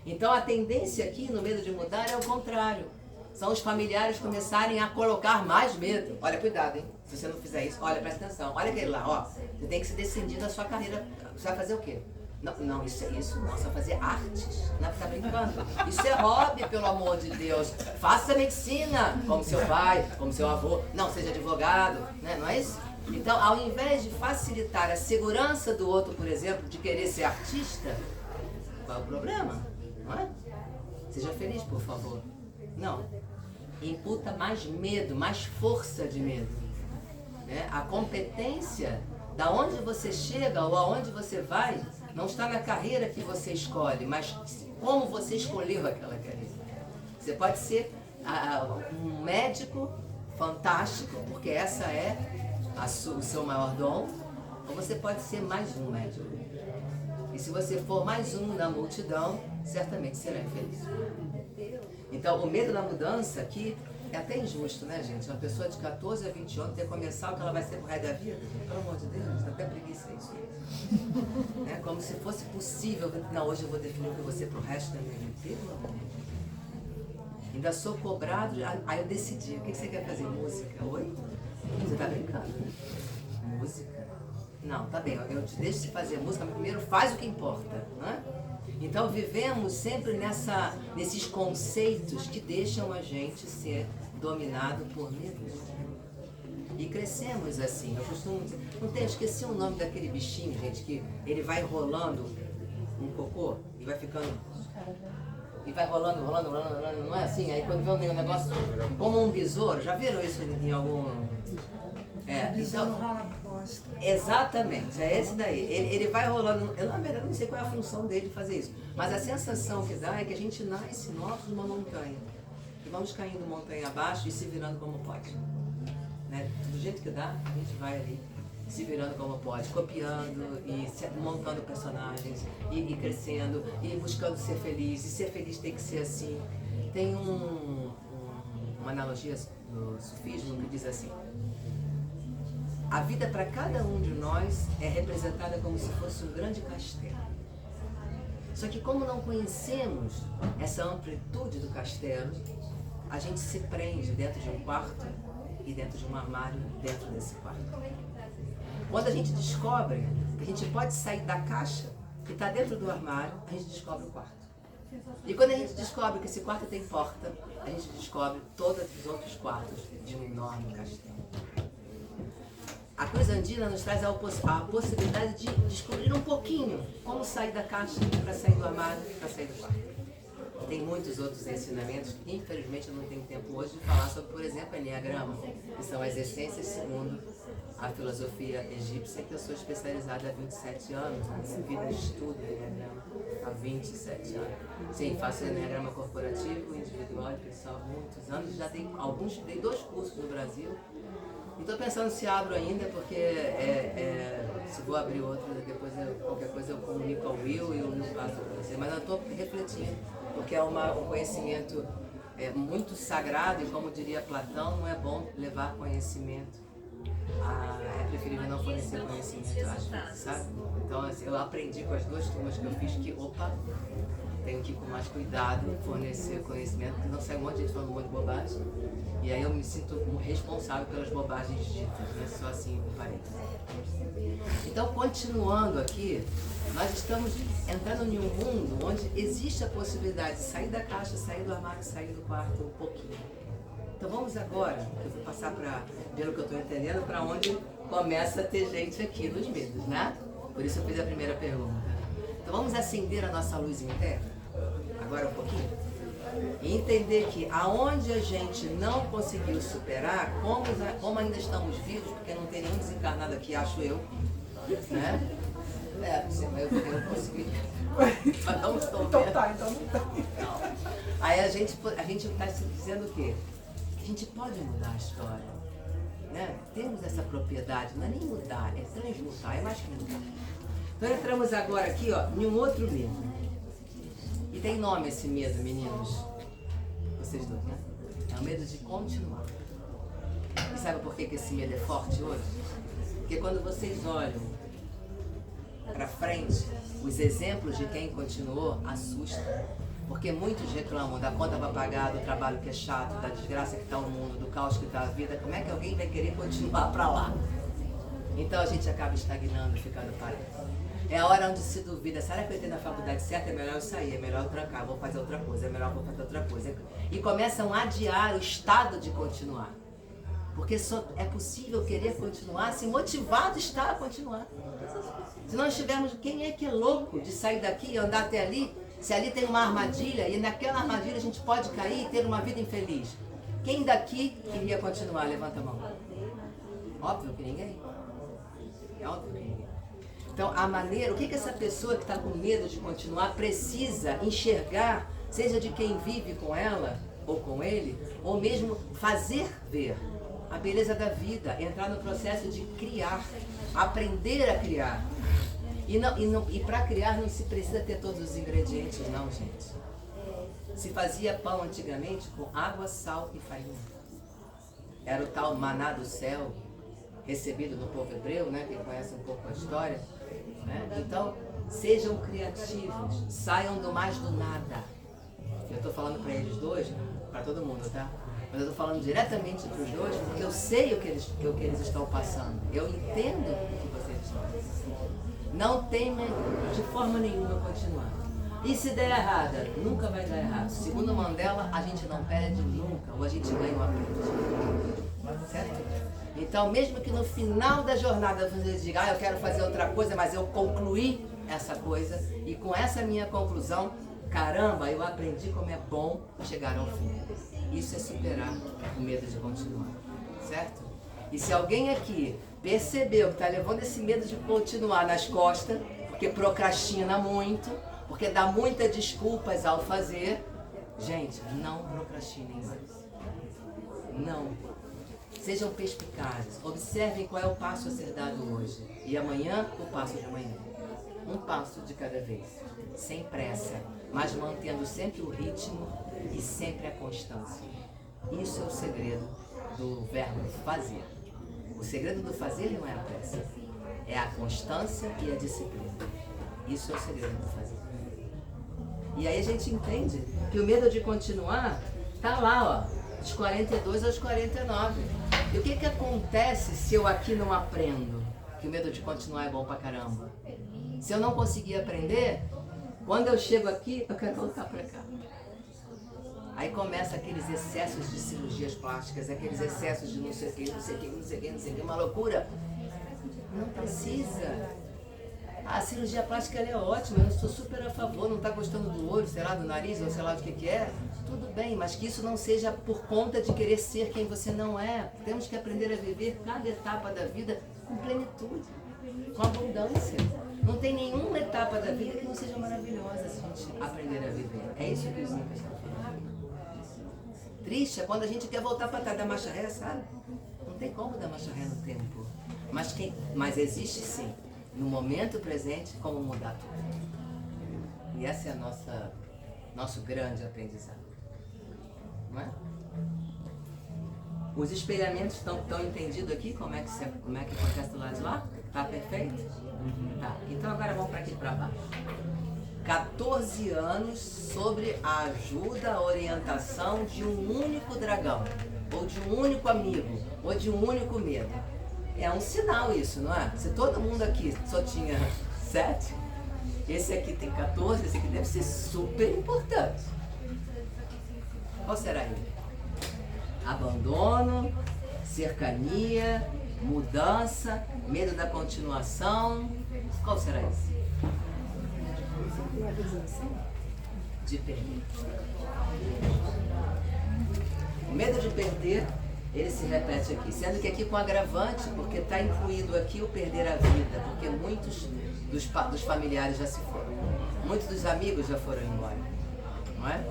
Então a tendência aqui no medo de mudar é o contrário. São os familiares começarem a colocar mais medo. Olha, cuidado, hein? Se você não fizer isso, olha, presta atenção. Olha aquele lá, ó. Você tem que se decidir na sua carreira. Você vai fazer o quê? Não, isso. Não, você vai fazer artes. Não é ficar brincando. Isso é hobby, pelo amor de Deus. Faça medicina, como seu pai, como seu avô. Não, seja advogado, né? Não é isso? Então, ao invés de facilitar a segurança do outro, por exemplo, de querer ser artista, qual é o problema? Não é? Seja feliz, por favor. Não. Imputa mais medo, mais força de medo. Né? A competência, da onde você chega ou aonde você vai, não está na carreira que você escolhe, mas como você escolheu aquela carreira. Você pode ser um médico fantástico, porque essa é o seu maior dom, ou você pode ser mais um médico. E se você for mais um na multidão, certamente será infeliz. Então, o medo da mudança aqui É até injusto, né, gente? Uma pessoa de 14 a 20 anos ter que começar o que ela vai ser pro resto da vida. Pelo amor de Deus, dá até preguiça isso. Né? Como se fosse possível. Não, hoje eu vou definir o que eu vou ser pro resto da minha vida. Pelo amor de Deus. Ainda sou cobrado. Aí eu decidi. O que você quer fazer? Música? Oi? Você tá brincando? Música? Não, tá bem. Eu te deixo de fazer música, mas primeiro faz o que importa, né? Então vivemos sempre nesses conceitos que deixam a gente ser dominado por medo. E crescemos assim. Eu costumo dizer, esqueci o nome daquele bichinho, gente, que ele vai rolando um cocô e vai ficando. E vai rolando, não é assim? Aí quando vê um negócio como um besouro, já viram isso em algum. Então, exatamente, é esse daí. Ele vai rolando. Eu na verdade não sei qual é a função dele de fazer isso, mas a sensação que dá é que a gente nasce no alto de uma montanha e vamos caindo montanha abaixo e se virando como pode, né? Do jeito que dá, a gente vai ali se virando como pode, copiando e montando personagens e crescendo e buscando ser feliz. E ser feliz tem que ser assim. Tem uma analogia do sufismo que diz assim: a vida para cada um de nós é representada como se fosse um grande castelo. Só que como não conhecemos essa amplitude do castelo, a gente se prende dentro de um quarto e dentro de um armário dentro desse quarto. Quando a gente descobre que a gente pode sair da caixa que está dentro do armário, a gente descobre o quarto. E quando a gente descobre que esse quarto tem porta, a gente descobre todos os outros quartos de um enorme castelo. A Cruz Andina nos traz a possibilidade de descobrir um pouquinho como sair da caixa para sair do armário, para sair do quarto. Tem muitos outros ensinamentos que, infelizmente, eu não tenho tempo hoje de falar sobre, por exemplo, Enneagrama, que são as essências segundo a filosofia egípcia, que eu sou especializada há 27 anos, na minha vida de estudo de Enneagrama há 27 anos. Sim, faço Enneagrama corporativo, individual e pessoal há muitos anos, já dei 2 cursos no Brasil. Estou pensando se abro ainda, porque se vou abrir outro, depois qualquer coisa eu comunico ao Will e o Will passa para você. Mas eu estou refletindo, porque é um conhecimento muito sagrado e, como diria Platão, não é bom levar conhecimento. É preferível não fornecer conhecimento, eu acho, sabe? Então, assim, eu aprendi com as 2 turmas que eu fiz que, tenho que ir com mais cuidado, fornecer conhecimento, porque não sai um monte de gente falando um monte de bobagem. E aí eu me sinto responsável pelas bobagens ditas, né? Só assim, parênteses. Então, continuando aqui, nós estamos entrando em um mundo onde existe a possibilidade de sair da caixa, sair do armário, sair do quarto um pouquinho. Então vamos agora, eu vou passar para, pelo que eu estou entendendo, para onde começa a ter gente aqui nos medos, né? Por isso eu fiz a primeira pergunta. Então vamos acender a nossa luz interna, agora um pouquinho, e entender que aonde a gente não conseguiu superar, como ainda estamos vivos, porque não tem nenhum desencarnado aqui, acho eu, né? Eu consegui. Mas não estou vendo. Então tá, então não tem. Aí a gente está se dizendo o quê? Que a gente pode mudar a história, né? Temos essa propriedade, não é nem mudar, é transmutar, é mais que mudar. Então entramos agora aqui, em um outro medo. E tem nome esse medo, meninos? Vocês 2, né? É o medo de continuar. E sabe por que esse medo é forte hoje? Porque quando vocês olham para frente, os exemplos de quem continuou assustam. Porque muitos reclamam da conta para pagar, do trabalho que é chato, da desgraça que está o mundo, do caos que está a vida. Como é que alguém vai querer continuar para lá? Então a gente acaba estagnando, ficando parado. É a hora onde se duvida, será que eu entrei na faculdade certa? É melhor eu sair, é melhor eu trancar, vou fazer outra coisa, é melhor eu vou fazer outra coisa. E começam a adiar o estado de continuar. Porque só é possível querer continuar se motivado está a continuar. Se nós estivermos, quem é que é louco de sair daqui e andar até ali, se ali tem uma armadilha e naquela armadilha a gente pode cair e ter uma vida infeliz? Quem daqui queria continuar? Levanta a mão. Óbvio que ninguém. É óbvio que ninguém. Então, a maneira, o que essa pessoa que está com medo de continuar precisa enxergar, seja de quem vive com ela ou com ele, ou mesmo fazer ver a beleza da vida, entrar no processo de criar, aprender a criar. E para criar não se precisa ter todos os ingredientes, não, gente. Se fazia pão antigamente com água, sal e farinha. era o tal maná do céu, recebido no povo hebreu, né? Quem conhece um pouco a história, né? Então, sejam criativos, saiam do mais do nada. Eu estou falando para eles dois, para todo mundo, tá? Mas eu estou falando diretamente para os dois, porque eu sei o que eles estão passando. Eu entendo o que vocês estão passando. Não temem de forma nenhuma continuar. E se der errada, nunca vai dar errado. Segundo Mandela, a gente não perde nunca, ou a gente ganha ou aprende. Certo? Então, mesmo que no final da jornada você diga, eu quero fazer outra coisa, mas eu concluí essa coisa, e com essa minha conclusão, caramba, eu aprendi como é bom chegar ao fim. Isso é superar o medo de continuar, certo? E se alguém aqui percebeu que está levando esse medo de continuar nas costas, porque procrastina muito, porque dá muitas desculpas ao fazer, gente, não procrastinem mais. Não. Sejam perspicazes, observem qual é o passo a ser dado hoje. E amanhã, o passo de amanhã. Um passo de cada vez, sem pressa, mas mantendo sempre o ritmo e sempre a constância. Isso é o segredo do verbo fazer. O segredo do fazer não é a pressa, é a constância e a disciplina. Isso é o segredo do fazer. E aí a gente entende que o medo de continuar está lá, ó, dos 42 aos 49. E o que que acontece se eu aqui não aprendo? Que o medo de continuar é bom pra caramba. Se eu não conseguir aprender, quando eu chego aqui, eu quero voltar pra cá. Aí começa aqueles excessos de cirurgias plásticas, aqueles excessos de não sei o que, não sei o que, não sei o que, não sei o que, uma loucura. Não precisa. A cirurgia plástica ela é ótima, eu estou super a favor, não está gostando do olho, sei lá, do nariz, ou sei lá do que é. Tudo bem, mas que isso não seja por conta de querer ser quem você não é. Temos que aprender a viver cada etapa da vida com plenitude, com abundância. Não tem nenhuma etapa da vida que não seja maravilhosa se a gente aprender a viver. É isso que os Incas estão falando. Triste é quando a gente quer voltar para trás da marcha ré, sabe? Não tem como dar marcha ré no tempo. Mas existe sim, no momento presente, como mudar tudo. E esse é nosso grande aprendizado. Não é? Os espelhamentos estão entendidos aqui? Como é que acontece do lado de lá? Tá perfeito? Tá. Então agora vamos para aqui para baixo. 14 anos sobre a ajuda, a orientação de um único dragão, ou de um único amigo, ou de um único medo. É um sinal isso, não é? Se todo mundo aqui só tinha 7, esse aqui tem 14, esse aqui deve ser super importante. Qual será ele? Abandono, cercania, mudança, medo da continuação. Qual será esse? De perder. O medo de perder, ele se repete aqui, sendo que aqui com agravante, porque está incluído aqui o perder a vida, porque muitos dos familiares já se foram, muitos dos amigos já foram embora, não é?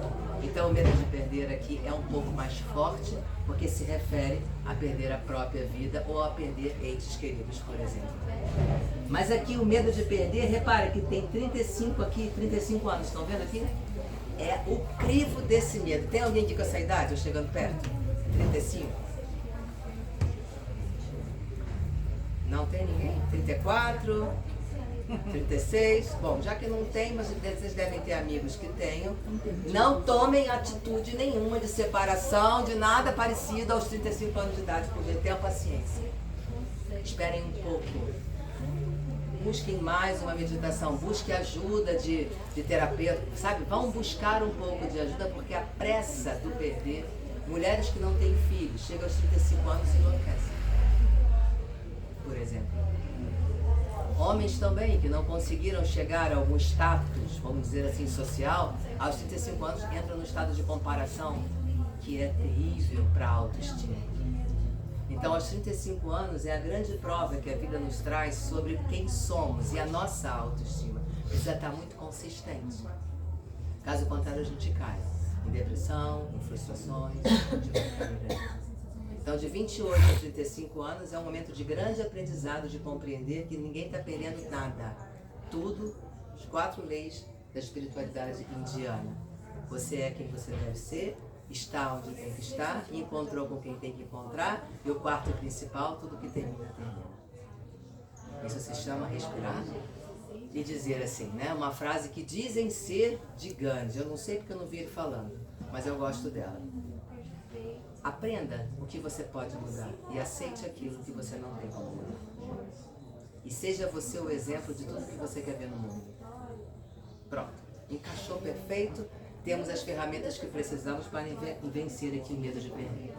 Então o medo de perder aqui é um pouco mais forte, porque se refere a perder a própria vida ou a perder entes queridos, por exemplo. Mas aqui o medo de perder, repare que tem 35 aqui, 35 anos, estão vendo aqui? É o crivo desse medo. Tem alguém aqui com essa idade, ou chegando perto? 35? Não tem ninguém? 34? 36? Bom, já que não tem, mas vocês devem ter amigos que tenham. Não tomem atitude nenhuma de separação, de nada parecido aos 35 anos de idade, porque tenham paciência. Esperem um pouco. Busquem mais uma meditação, busquem ajuda de terapeuta, sabe? Vão buscar um pouco de ajuda, porque a pressa do perder, mulheres que não têm filhos, chegam aos 35 anos e enlouquecem, por exemplo. Homens também, que não conseguiram chegar a algum status, vamos dizer assim, social, aos 35 anos entram no estado de comparação, que é terrível para a autoestima. Então, aos 35 anos é a grande prova que a vida nos traz sobre quem somos, e a nossa autoestima precisa estar muito consistente. Caso contrário, a gente cai em depressão, em frustrações, Então, de 28 a 35 anos é um momento de grande aprendizado, de compreender que ninguém está perdendo nada. Tudo, as 4 leis da espiritualidade indiana. Você é quem você deve ser, está onde tem que estar, encontrou com quem tem que encontrar, e o quarto principal, tudo que termina, termina. Isso se chama respirar e dizer assim, né? Uma frase que dizem ser de Gandhi, eu não sei porque eu não vi ele falando, mas eu gosto dela. Aprenda o que você pode mudar e aceite aquilo que você não tem como mudar. E seja você o exemplo de tudo que você quer ver no mundo. Pronto, encaixou perfeito, temos as ferramentas que precisamos para vencer aqui o medo de perder.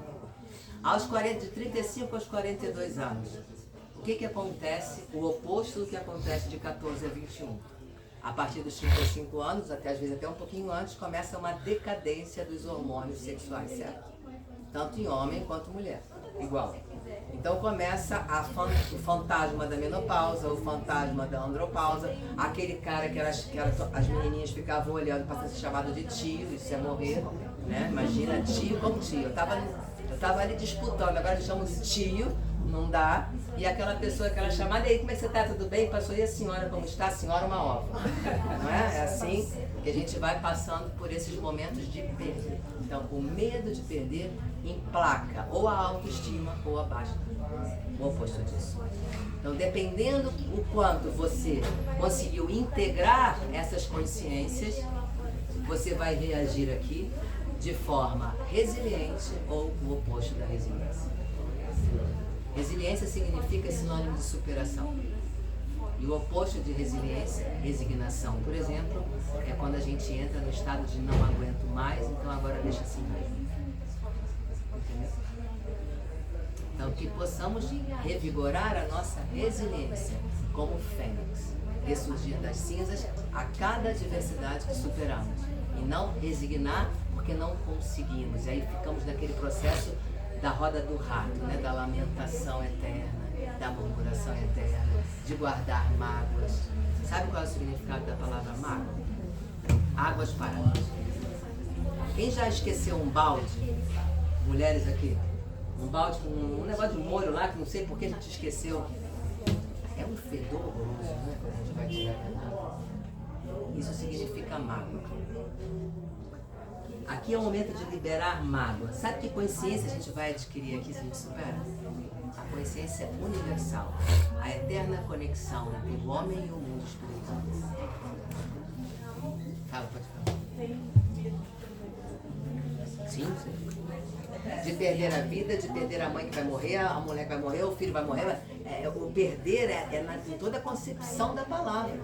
De 35 aos 42 anos, o que acontece? O oposto do que acontece de 14 a 21. A partir dos 35 anos, até às vezes até um pouquinho antes, começa uma decadência dos hormônios sexuais, certo? Tanto em homem quanto mulher, igual. Então começa o fantasma da menopausa, o fantasma da andropausa, aquele cara que as menininhas ficavam olhando para ser chamado de tio, isso é morrer, né? Imagina, tio como tio. Eu tava ali disputando, agora eles chamam de tio, não dá. E aquela pessoa que era chamada, e aí, como é que você tá? Tudo bem? Passou, e a senhora como está? A senhora uma ova. Não é? É assim que a gente vai passando por esses momentos de perder. Então, o medo de perder emplaca ou a autoestima ou a baixa. O oposto disso. Então, dependendo o quanto você conseguiu integrar essas consciências, você vai reagir aqui de forma resiliente ou o oposto da resiliência. Resiliência significa sinônimo de superação. E o oposto de resiliência, resignação, por exemplo, é quando a gente entra no estado de não aguento mais, então agora deixa assim mesmo. Entendeu? Então, que possamos revigorar a nossa resiliência como fênix, ressurgir das cinzas a cada adversidade que superamos. E não resignar porque não conseguimos. E aí ficamos naquele processo da roda do rato, né? Da lamentação eterna, da murmuração eterna, de guardar mágoas. Sabe qual é o significado da palavra mágoa? Águas paradas. Quem já esqueceu um balde? Mulheres aqui. Um balde com um negócio de molho lá, que não sei por que a gente esqueceu. É um fedor horroroso, né? Quando a gente vai tirar. Isso significa mágoa. Aqui é o momento de liberar mágoa. Sabe que consciência a gente vai adquirir aqui se a gente supera? A consciência universal. A eterna conexão entre o homem e o mundo espiritual. Fala, pode falar. Sim, sim. De perder a vida, de perder a mãe que vai morrer, a mulher que vai morrer, o filho vai morrer. O perder em toda a concepção da palavra.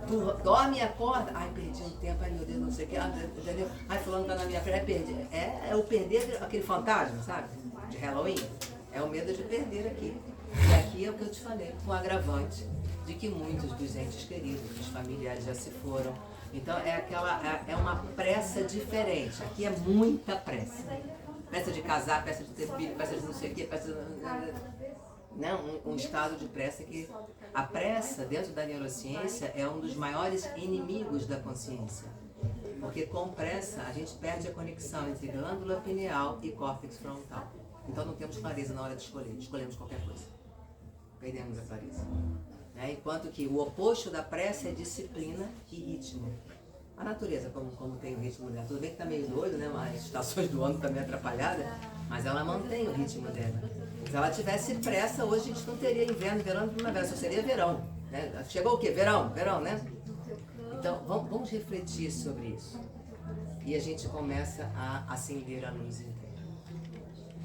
Tu dorme e acorda, ai, perdi um tempo, ai meu Deus, não sei o que, entendeu? Ai, fulano tá na minha frente, perdi. É o perder aquele fantasma, sabe? De Halloween. É o medo de perder aqui. E aqui é o que eu te falei, o agravante de que muitos dos entes queridos, dos familiares já se foram. Então é uma pressa diferente. Aqui é muita pressa. Pressa de casar, pressa de ter filho, pressa de não sei o que, pressa de... Não, um estado de pressa que... A pressa, dentro da neurociência, é um dos maiores inimigos da consciência. Porque com pressa, a gente perde a conexão entre glândula pineal e córtex frontal. Então não temos clareza na hora de escolher. Escolhemos qualquer coisa. Perdemos a clareza. Enquanto que o oposto da pressa é disciplina e ritmo. A natureza, como tem o ritmo dela. Tudo bem que está meio doido, né? As estações do ano estão meio atrapalhadas, mas ela mantém o ritmo dela. Se ela tivesse pressa, hoje a gente não teria inverno, verão e primavera, só seria verão. Né? Chegou o quê? Verão, né? Então, vamos refletir sobre isso. E a gente começa a acender a luz interna.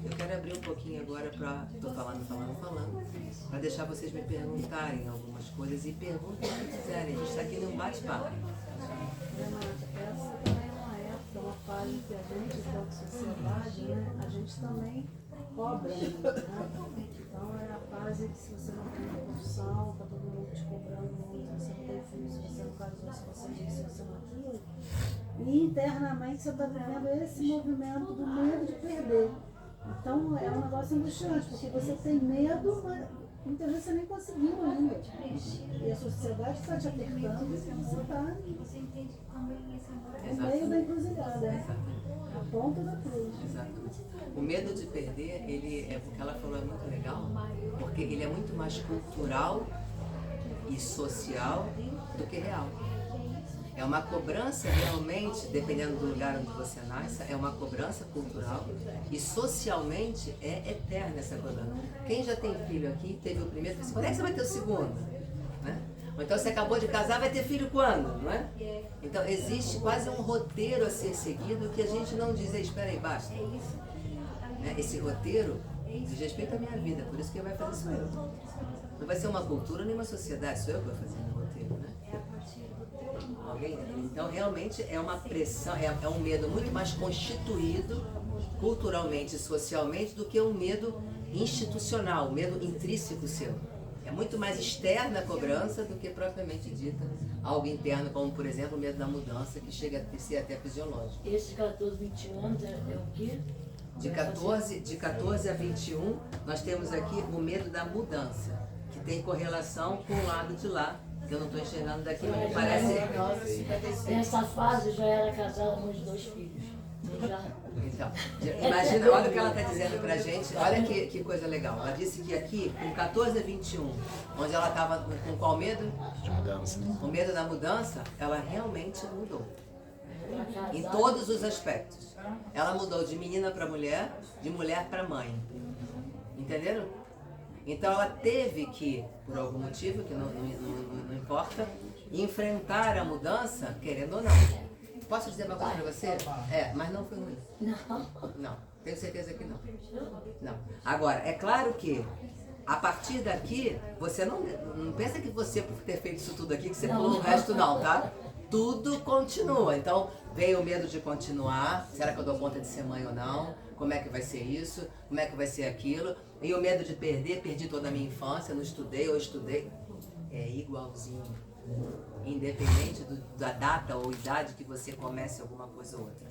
Eu quero abrir um pouquinho agora para... Estou falando, para deixar vocês me perguntarem algumas coisas e perguntem o que quiserem. A gente está aqui num bate-papo. Essa também é uma época, uma fase que a gente, enquanto sociedade, né, a gente também cobra, né? Então é a fase que se você não tem uma profissão, está todo mundo te cobrando muito, você não tem filho, se você não casou, se você não se você não aquilo. E internamente você está vivendo esse movimento do medo de perder. Então é um negócio angustiante, porque você tem medo, mas muitas vezes você nem conseguiu ainda. E a sociedade está te apertando e você está no meio da encruzilhada, a ponta da cruz. Exato. O medo de perder, ele o que ela falou é muito legal, porque ele é muito mais cultural e social do que real. É uma cobrança realmente, dependendo do lugar onde você nasce, é uma cobrança cultural e socialmente é eterna essa cobrança. Quem já tem filho aqui, teve o primeiro, disse, quando é que você vai ter o segundo? Né? Ou então você acabou de casar, vai ter filho quando? Não é? Então existe quase um roteiro a ser seguido que a gente não diz, espera aí, basta. Né? Esse roteiro diz respeito à minha vida, por isso que vai fazer sou eu. Não vai ser uma cultura nem uma sociedade, sou eu que vou fazer o roteiro, né? Alguém? Então realmente é uma pressão, é um medo muito mais constituído culturalmente e socialmente do que um medo institucional, um medo intrínseco seu. É muito mais externa a cobrança do que propriamente dita algo interno, como por exemplo o medo da mudança, que chega a ser até fisiológico. Esses 14, 21 anos é o quê? De 14 a 21, nós temos aqui o medo da mudança, que tem correlação com o lado de lá, que eu não estou enxergando daqui, mas me parece... Nessa fase eu já era casada com os 2 filhos. Eu já... Então, imagina, olha o que ela está dizendo pra gente, olha que coisa legal. Ela disse que aqui, com 14 a 21, onde ela estava com qual medo? De mudança. O medo da mudança, ela realmente mudou. Em todos os aspectos. Ela mudou de menina para mulher, de mulher para mãe. Entenderam? Então ela teve que, por algum motivo, que não importa, enfrentar a mudança, querendo ou não. Posso dizer uma coisa para você? Mas não foi ruim. Não, tenho certeza que não. Não. Agora, é claro que a partir daqui, você não pensa que você, por ter feito isso tudo aqui, que você pulou o resto não, tá? Tudo continua. Então, veio o medo de continuar. Será que eu dou conta de ser mãe ou não? Como é que vai ser isso? Como é que vai ser aquilo? E o medo de perdi toda a minha infância, não estudei ou estudei. É igualzinho. Independente da data ou idade que você comece alguma coisa ou outra.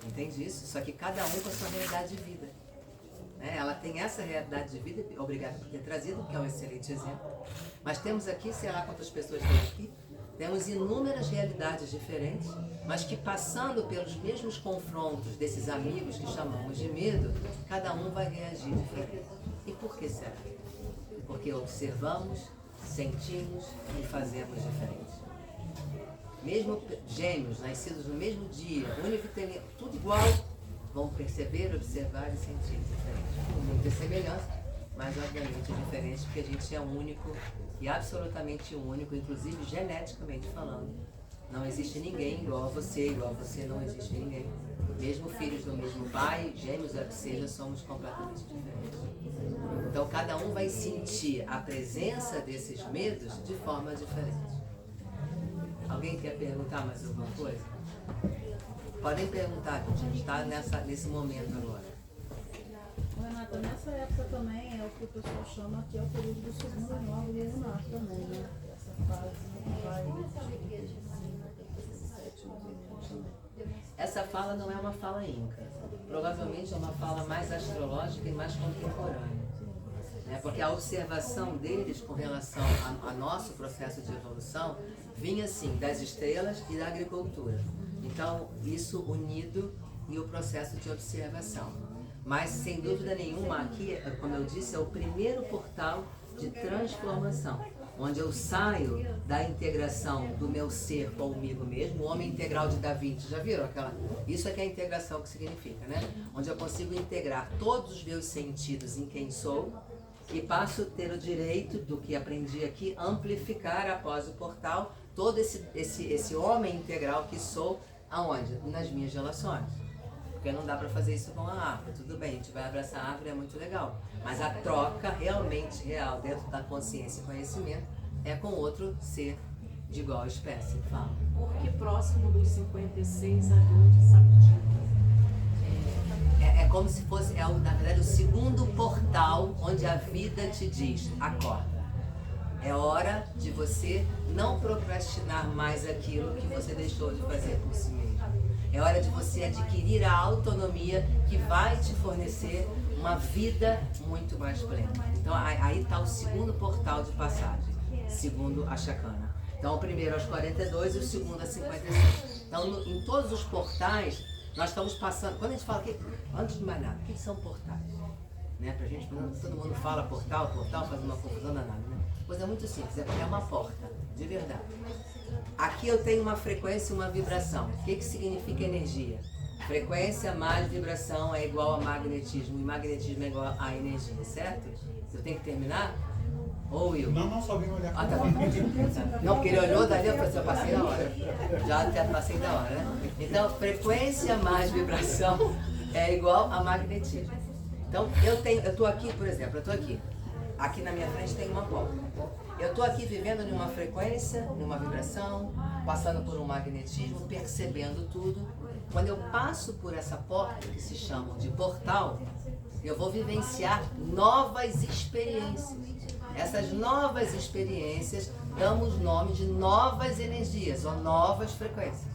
Entende isso? Só que cada um com a sua realidade de vida. Ela tem essa realidade de vida, obrigada por ter trazido, que é um excelente exemplo. Mas temos aqui, sei lá quantas pessoas estão aqui, temos inúmeras realidades diferentes, mas que passando pelos mesmos confrontos desses amigos que chamamos de medo, cada um vai reagir diferente. E por que será? Porque observamos, sentimos e fazemos diferente. Mesmo gêmeos, nascidos no mesmo dia, único tem tudo igual, vão perceber, observar e sentir diferente. Muita semelhança, mas obviamente é diferente porque a gente é único e absolutamente único, inclusive geneticamente falando. Não existe ninguém igual a você não existe ninguém. Mesmo filhos do mesmo pai, gêmeos ou que seja, somos completamente diferentes. Então cada um vai sentir a presença desses medos de forma diferente. Alguém quer perguntar mais alguma coisa? Podem perguntar, a gente está nesse momento agora. Renata, nessa época também é o que o pessoal chama que é o período do segundo nó lunar também, né? Essa fase vai Essa fala não é uma fala inca. Provavelmente é uma fala mais astrológica e mais contemporânea. Porque a observação deles com relação ao nosso processo de evolução vinha assim, das estrelas e da agricultura. Então, isso unido e o processo de observação. Mas, sem dúvida nenhuma, aqui, como eu disse, é o primeiro portal de transformação, onde eu saio da integração do meu ser comigo mesmo, o homem integral de Da Vinci, já viram aquela? Isso é que é a integração que significa, né? Onde eu consigo integrar todos os meus sentidos em quem sou e passo a ter o direito do que aprendi aqui, amplificar após o portal todo esse homem integral que sou, aonde? Nas minhas relações. Porque não dá para fazer isso com a árvore. Tudo bem, a gente vai abraçar a árvore, é muito legal. Mas a troca realmente real dentro da consciência e conhecimento é com outro ser de igual espécie. Fala. Por que próximo dos 56 a grande sacudida? É como se fosse, na verdade, o segundo portal onde a vida te diz, acorda. É hora de você não procrastinar mais aquilo que você deixou de fazer por si mesmo. É hora de você adquirir a autonomia que vai te fornecer uma vida muito mais plena. Então aí está o segundo portal de passagem, segundo a Chacana. Então o primeiro aos 42 e o segundo a 56. Então em todos os portais nós estamos passando, quando a gente fala que, antes de mais nada, o que são portais? Pra gente, todo mundo fala portal, faz uma confusão danada, né? Coisa muito simples, é uma porta, de verdade. aqui eu tenho uma frequência e uma vibração. O que significa energia? Frequência mais vibração é igual a magnetismo, e magnetismo é igual a energia, certo? Eu tenho que terminar? Ou eu? Não, só vim olhar. Ah, tá bom. Não, porque ele olhou dali, eu falei assim, eu passei da hora. Já até passei da hora, né? Então, frequência mais vibração é igual a magnetismo. Então, eu tô aqui, por exemplo, eu tô aqui. Aqui na minha frente tem uma porta. Eu tô aqui vivendo numa frequência, numa vibração, passando por um magnetismo, percebendo tudo. Quando eu passo por essa porta, que se chama de portal, eu vou vivenciar novas experiências. Essas novas experiências damos nome de novas energias ou novas frequências.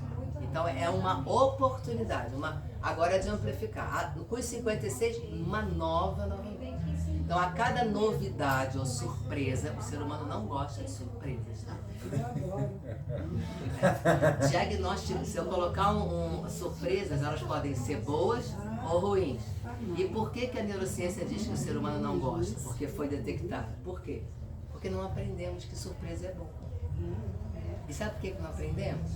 Então é uma oportunidade, agora de amplificar. No curso 56, uma nova novidade. Então a cada novidade ou surpresa, o ser humano não gosta de surpresas. Diagnóstico, se eu colocar surpresas, elas podem ser boas ou ruins. E por que a neurociência diz que o ser humano não gosta? Porque foi detectado. Por quê? Porque não aprendemos que surpresa é bom. E sabe por que não aprendemos?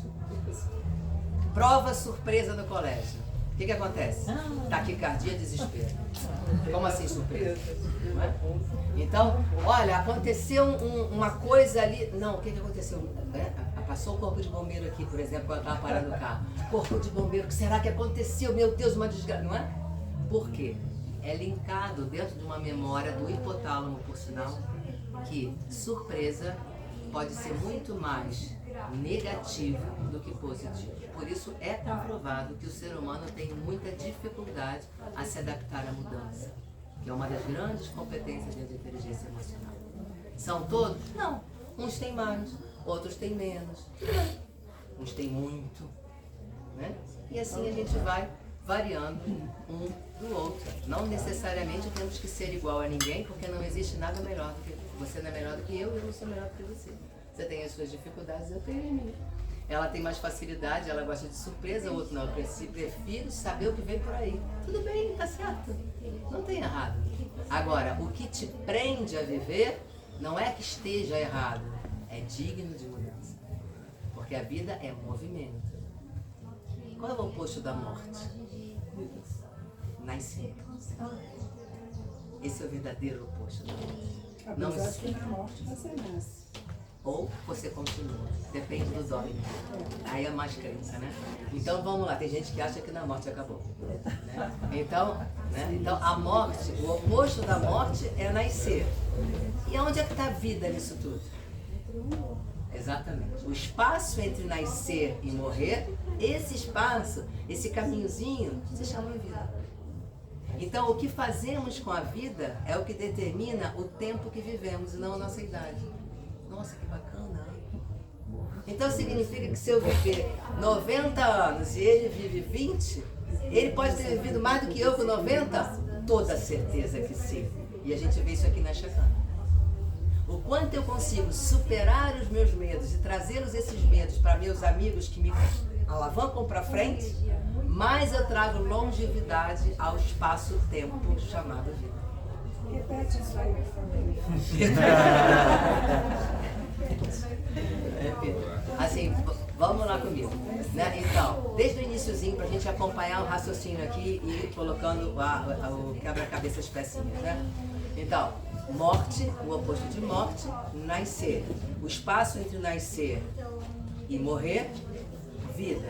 Prova surpresa no colégio. O que acontece? Taquicardia, desespero. Como assim surpresa? Não é? Então, olha, aconteceu uma coisa ali. Não, o que aconteceu? Passou o corpo de bombeiro aqui, por exemplo, quando eu estava parando o carro. Corpo de bombeiro, o que será que aconteceu? Meu Deus, uma desgraça. Não é? Por quê? É linkado dentro de uma memória do hipotálamo, por sinal, que surpresa pode ser muito mais negativo do que positivo. Por isso é comprovado que o ser humano tem muita dificuldade a se adaptar à mudança, que é uma das grandes competências de inteligência emocional. São todos? Não. Uns têm mais, outros têm menos. Uns têm muito, né? E assim a gente vai variando um do outro. Não necessariamente temos que ser igual a ninguém, porque não existe nada melhor do que você. Não é melhor do que eu não sou melhor do que você. Você tem as suas dificuldades, eu tenho as minhas. Ela tem mais facilidade, ela gosta de surpresa, o outro não. Eu prefiro saber o que vem por aí. Tudo bem, tá certo. Não tem errado. Agora, o que te prende a viver não é que esteja errado, é digno de mudança. Porque a vida é movimento. Qual é o oposto da morte? Nascimento. Esse é o verdadeiro oposto da morte. Não Apesar que na morte você nasce. Ou você continua. Depende do dom. Aí é mais crença, né? Então vamos lá, tem gente que acha que na morte acabou. Né? Então, a morte, o oposto da morte é nascer. E onde é que está a vida nisso tudo? Exatamente. O espaço entre nascer e morrer, esse espaço, esse caminhozinho, se chama vida. Então, o que fazemos com a vida é o que determina o tempo que vivemos e não a nossa idade. Nossa, que bacana! Então, significa que se eu viver 90 anos e ele vive 20, ele pode ter vivido mais do que eu com 90? Toda certeza que sim. E a gente vê isso aqui na Chacana. O quanto eu consigo superar os meus medos e trazê-los esses medos para meus amigos que me alavancam para frente, mais eu trago longevidade ao espaço-tempo chamado vida. Repete isso aí, por favor. Assim, vamos lá comigo. Né? Então, desde o iniciozinho, para a gente acompanhar o raciocínio aqui e ir colocando o quebra-cabeça as pecinhas. Né? Então, morte, o oposto de morte, nascer. O espaço entre nascer e morrer, vida.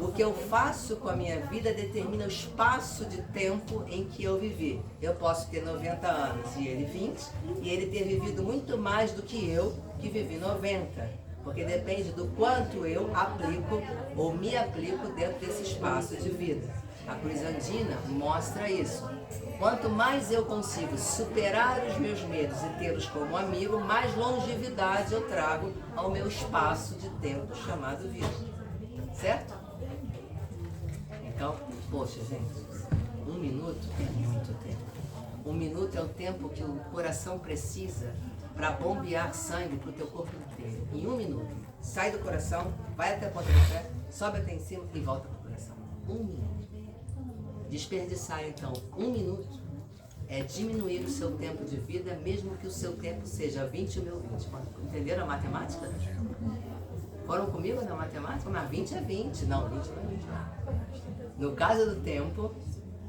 O que eu faço com a minha vida determina o espaço de tempo em que eu vivi. Eu posso ter 90 anos e ele 20, e ele ter vivido muito mais do que eu, que vivi 90. Porque depende do quanto eu aplico ou me aplico dentro desse espaço de vida. A cruz andina mostra isso. Quanto mais eu consigo superar os meus medos e tê-los como amigo, mais longevidade eu trago ao meu espaço de tempo chamado vida. Certo? Então, poxa, gente, 1 minuto é muito tempo. 1 minuto é o tempo que o coração precisa para bombear sangue para o teu corpo inteiro. Em 1 minuto, sai do coração, vai até a ponta do pé, sobe até em cima e volta para o coração. 1 minuto. Desperdiçar, então, 1 minuto é diminuir o seu tempo de vida, mesmo que o seu tempo seja 20 ou meu 20. Entenderam a matemática? Foram comigo na matemática? Mas 20 é 20. Não, 20 não é 20. No caso do tempo,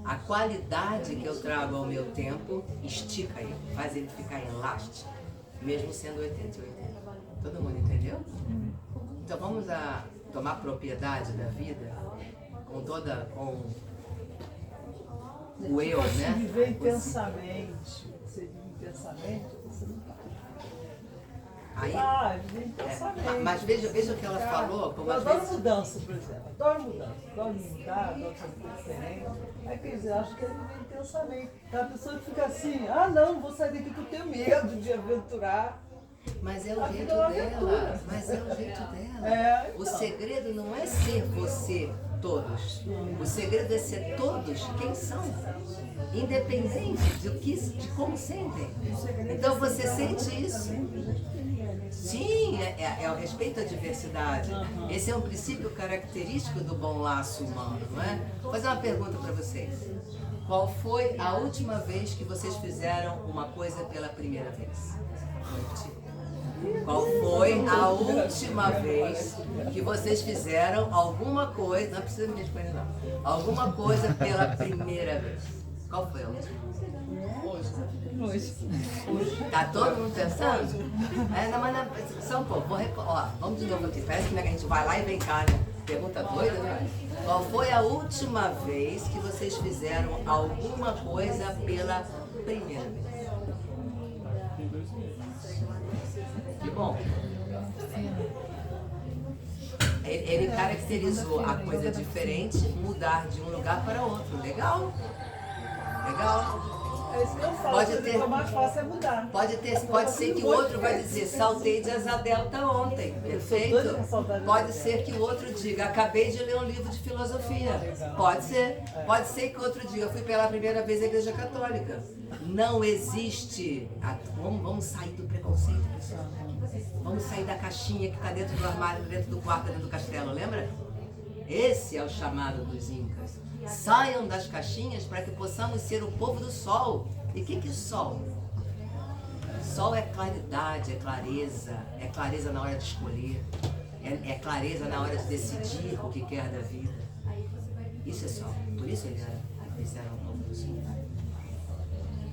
a qualidade que eu trago ao meu tempo estica ele, faz ele ficar elástico, mesmo sendo 80 e 80. Todo mundo entendeu? Então vamos tomar propriedade da vida com o eu, Se né? viver intensamente, você vive intensamente, você não vai. Aí, Viver intensamente. mas veja o que ela falou, como Eu às adoro vezes... mudança, por exemplo. Adoro mudança. Adoro mudar, adoro fazer coisa diferente. Aí, quer dizer, acho que é viver intensamente. Então, a pessoa fica assim, não vou sair daqui que eu tenho medo de aventurar. Mas é o A jeito vida é uma dela, aventura. mas é o jeito dela. Então. O segredo não é ser você todos. O segredo é ser todos quem são. Independente de como sentem. Então você sente isso. Sim, é o respeito à diversidade. Esse é um princípio característico do bom laço humano, não é? Vou fazer uma pergunta para vocês. Qual foi a última vez que vocês fizeram uma coisa pela primeira vez? Qual foi a última vez que vocês fizeram alguma coisa, não precisa me responder não, alguma coisa pela primeira vez? Qual foi a última? Hoje. Tá todo mundo pensando? Só um pouco, vamos de novo aqui, parece que a gente vai lá e vem cá, né? Pergunta doida, né? Qual foi a última vez que vocês fizeram alguma coisa pela primeira vez? Que bom. Ele caracterizou a coisa diferente, mudar de um lugar para outro. Legal? Legal? É isso que eu falo, o mais fácil é mudar. Pode ser que o outro vai dizer, saltei de asa delta ontem. Perfeito? Pode ser que o outro diga, acabei de ler um livro de filosofia. Pode ser. Pode ser que o outro diga, eu fui pela primeira vez à Igreja Católica. Não existe. Vamos sair do preconceito, pessoal. Vamos sair da caixinha que está dentro do armário, dentro do quarto, dentro do castelo, lembra? Esse é o chamado dos Incas. Saiam das caixinhas para que possamos ser o povo do sol. E o que é sol? Sol é claridade, é clareza na hora de escolher, é clareza na hora de decidir o que quer da vida. Isso é sol. Por isso eles eram o povo do sol.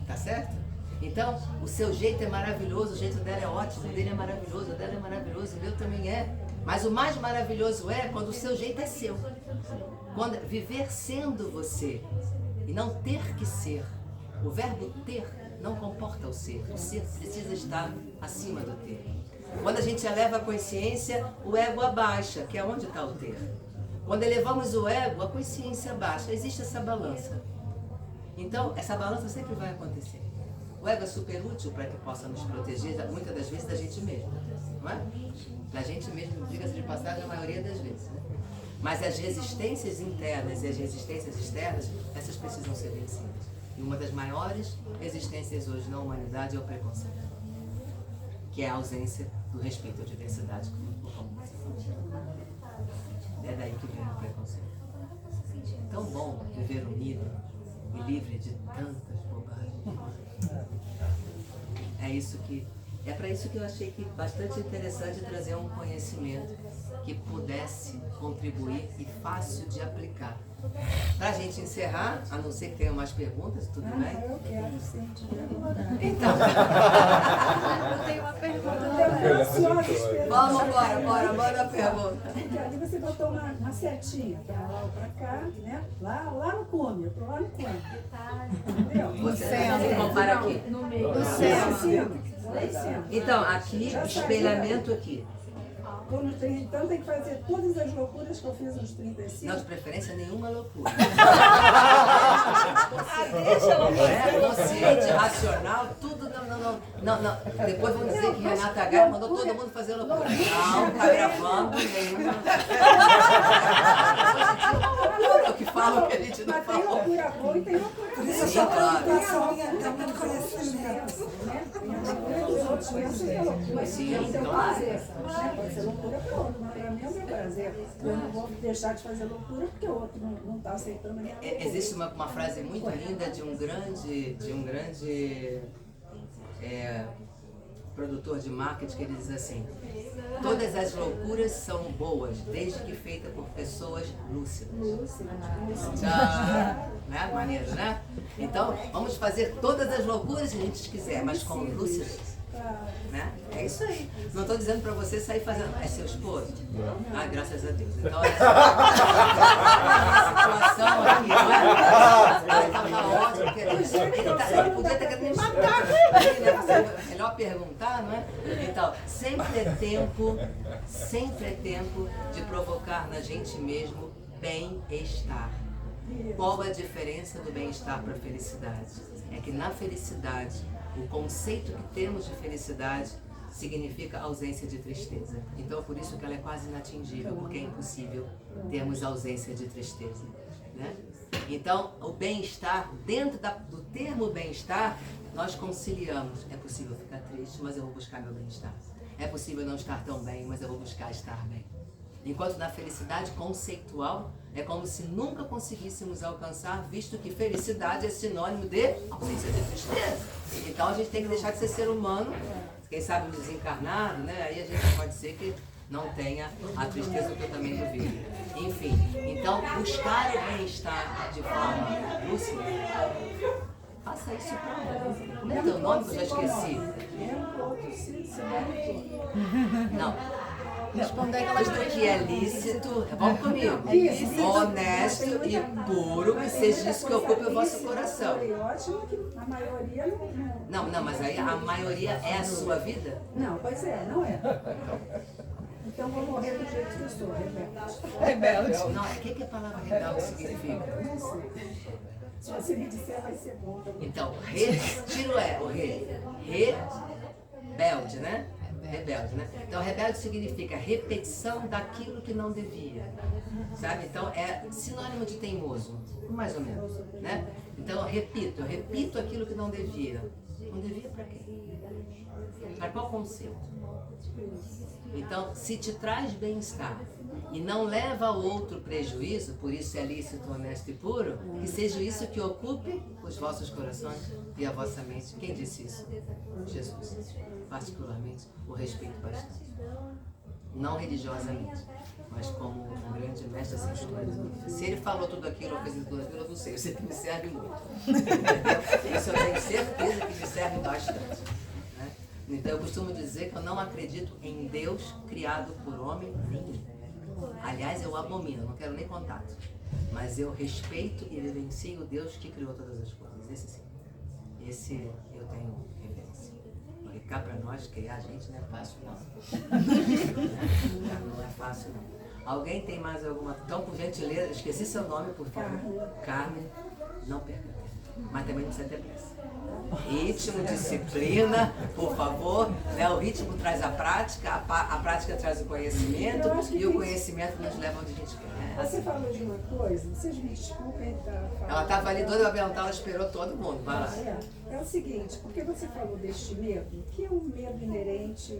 Tá certo? Então, o seu jeito é maravilhoso, o jeito dela é ótimo, o dele é maravilhoso, o dela é maravilhoso, o meu também é. Mas o mais maravilhoso é quando o seu jeito é seu. Quando viver sendo você e não ter que ser. O verbo ter não comporta o ser precisa estar acima do ter. Quando a gente eleva a consciência, o ego abaixa, que é onde está o ter. Quando elevamos o ego, a consciência abaixa. Existe essa balança. Então, essa balança sempre vai acontecer. O ego é super útil para que possa nos proteger, muitas das vezes, da gente mesmo. Não é? Da gente mesmo, diga-se de passagem, a maioria das vezes. Né? Mas as resistências internas e as resistências externas, essas precisam ser vencidas. E uma das maiores resistências hoje na humanidade é o preconceito, que é a ausência do respeito à diversidade, como você falou. É daí que vem o preconceito. Tão bom viver unido e livre de tantas bobagens. É para isso que eu achei que bastante interessante trazer um conhecimento que pudesse contribuir e fácil de aplicar. Para a gente encerrar, a não ser que tenham mais perguntas, tudo bem? Eu quero, sim. Então, Eu tenho uma pergunta. vamos embora, manda a pergunta. Porque ali você botou uma setinha para lá ou para cá, né? Lá no cume, eu tô lá no cume. Entendeu? Você compara aqui. No meio. Do Lá céu. em cima, lá em cima. Então, aqui, espelhamento aqui. Então tem que fazer todas as loucuras que eu fiz nos 35. Não, de preferência, nenhuma loucura. Deixa ela É consciente, racional, tudo não. Depois vão dizer que Renata Gaia mandou todo mundo fazer loucura. Não, tá gravando, nenhuma. Loucura, o que falam que a gente não Mas tem fala. loucura boa e tem loucura ruim. Sim, claro. Tem muito conhecimento. Os outros pensam que é loucura. Sim, É o seu claro. prazer. Pode ser loucura para o outro, mas para mim é o meu prazer. Eu não vou deixar de fazer loucura porque o outro não está aceitando a minha loucura. Existe uma frase muito linda de um grande produtor de marketing, que ele diz assim: todas as loucuras são boas, desde que feitas por pessoas lúcidas. Né? Maneiro, né? Então, vamos fazer todas as loucuras que a gente quiser, mas com lucidez. Né? É isso aí. Não estou dizendo para você sair fazendo. É seu esposo? Ah, graças a Deus. Então, essa situação aqui, não é? Estava ótimo, porque ele podia ter querido me matar. É melhor perguntar, não é? Então, sempre é tempo de provocar na gente mesmo bem-estar. Qual a diferença do bem-estar para a felicidade? É que na felicidade, o conceito que temos de felicidade significa ausência de tristeza. Então, por isso que ela é quase inatingível, porque é impossível termos ausência de tristeza. Né? Então, o bem-estar, dentro do termo bem-estar, nós conciliamos. É possível ficar triste, mas eu vou buscar meu bem-estar. É possível não estar tão bem, mas eu vou buscar estar bem. Enquanto na felicidade conceitual, é como se nunca conseguíssemos alcançar, visto que felicidade é sinônimo de ausência de tristeza. Então a gente tem que deixar de ser ser humano, quem sabe desencarnado, né? Aí a gente pode ser que não tenha a tristeza, que eu também duvido. Enfim, então buscar o bem-estar de forma lúcida, faça isso para mim. Como é teu nome que eu já esqueci? Não. Responder aquelas Tudo que é lícito, vamos comigo, honesto e puro, que seja isso que ocupe o vosso coração. Ótimo que a maioria não. Não, mas aí a maioria é a sua vida? Não, pois é, não é. Então vou morrer do jeito que eu sou, rebelde. Rebelde. Não, o que a palavra rebelde significa? Não sei. Se você me disser, vai ser bom. Então, tira o rebelde, né? Rebelde, né? Então, rebelde significa repetição daquilo que não devia, sabe? Então, é sinônimo de teimoso, mais ou menos, né? Então, eu repito aquilo que não devia. Não devia para quê? Para qual conceito? Então, se te traz bem-estar e não leva ao outro prejuízo, por isso é lícito, honesto e puro, que seja isso que ocupe os vossos corações e a vossa mente. Quem disse isso? Jesus. Particularmente, o respeito bastante. Não religiosamente, mas como um grande mestre assim. Se ele falou tudo aquilo ou fez tudo aquilo, eu não sei. Eu sei que me serve muito. Isso eu tenho certeza que me serve bastante. Né? Então eu costumo dizer que eu não acredito em Deus criado por homem nenhum. Aliás, eu abomino, não quero nem contato. Mas eu respeito e vivencio o Deus que criou todas as coisas. Esse sim. Esse eu tenho reverência. Porque cá para nós, criar a gente não é fácil, não. Não é fácil, não. Alguém tem mais alguma... Então, por gentileza, esqueci seu nome, por favor. Carmen, não perca tempo. Mas também não precisa ter pressa. Ritmo, disciplina, por favor. Né? O ritmo traz a prática prática traz o conhecimento e o conhecimento nos leva onde a gente quer. Você falou de uma coisa, vocês me desculpem, tá? Ela estava ali doida para perguntar, ela esperou todo mundo. Vai lá. É o seguinte, porque você falou deste medo, que é um medo inerente,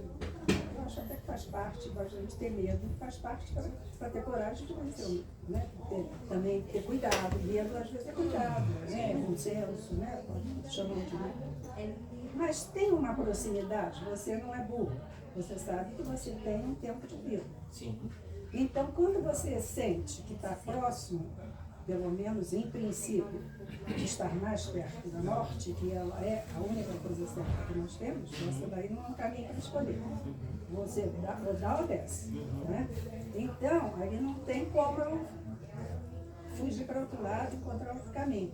eu acho até que faz parte, a gente ter medo, faz parte para ter coragem de vencer, né? Também ter cuidado, medo às vezes é cuidado, né? Bom senso, né? Chamam de medo. Mas tem uma proximidade, você não é burro, você sabe que você tem um tempo de vida. Sim. Então, quando você sente que está próximo, pelo menos em princípio, de estar mais perto da morte, que ela é a única coisa certa que nós temos, você daí não é um caminho para escolher. Você dá ou desce. Né? Então, aí não tem como eu fugir para outro lado e encontrar outro caminho.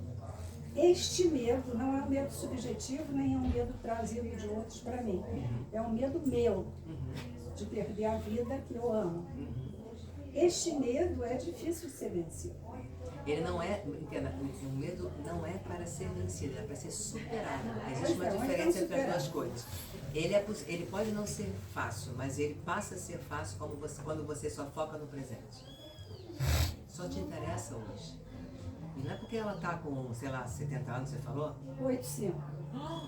Este medo não é um medo subjetivo, nem é um medo trazido de outros para mim. É um medo meu, de perder a vida que eu amo. Este medo é difícil de ser vencido. Ele não é, entenda, o medo não é para ser vencido, é para ser superado. Existe uma diferença entre as duas coisas. Ele pode não ser fácil, mas ele passa a ser fácil quando você só foca no presente. Só te interessa hoje. E não é porque ela está com, sei lá, 70 anos, você falou? 85.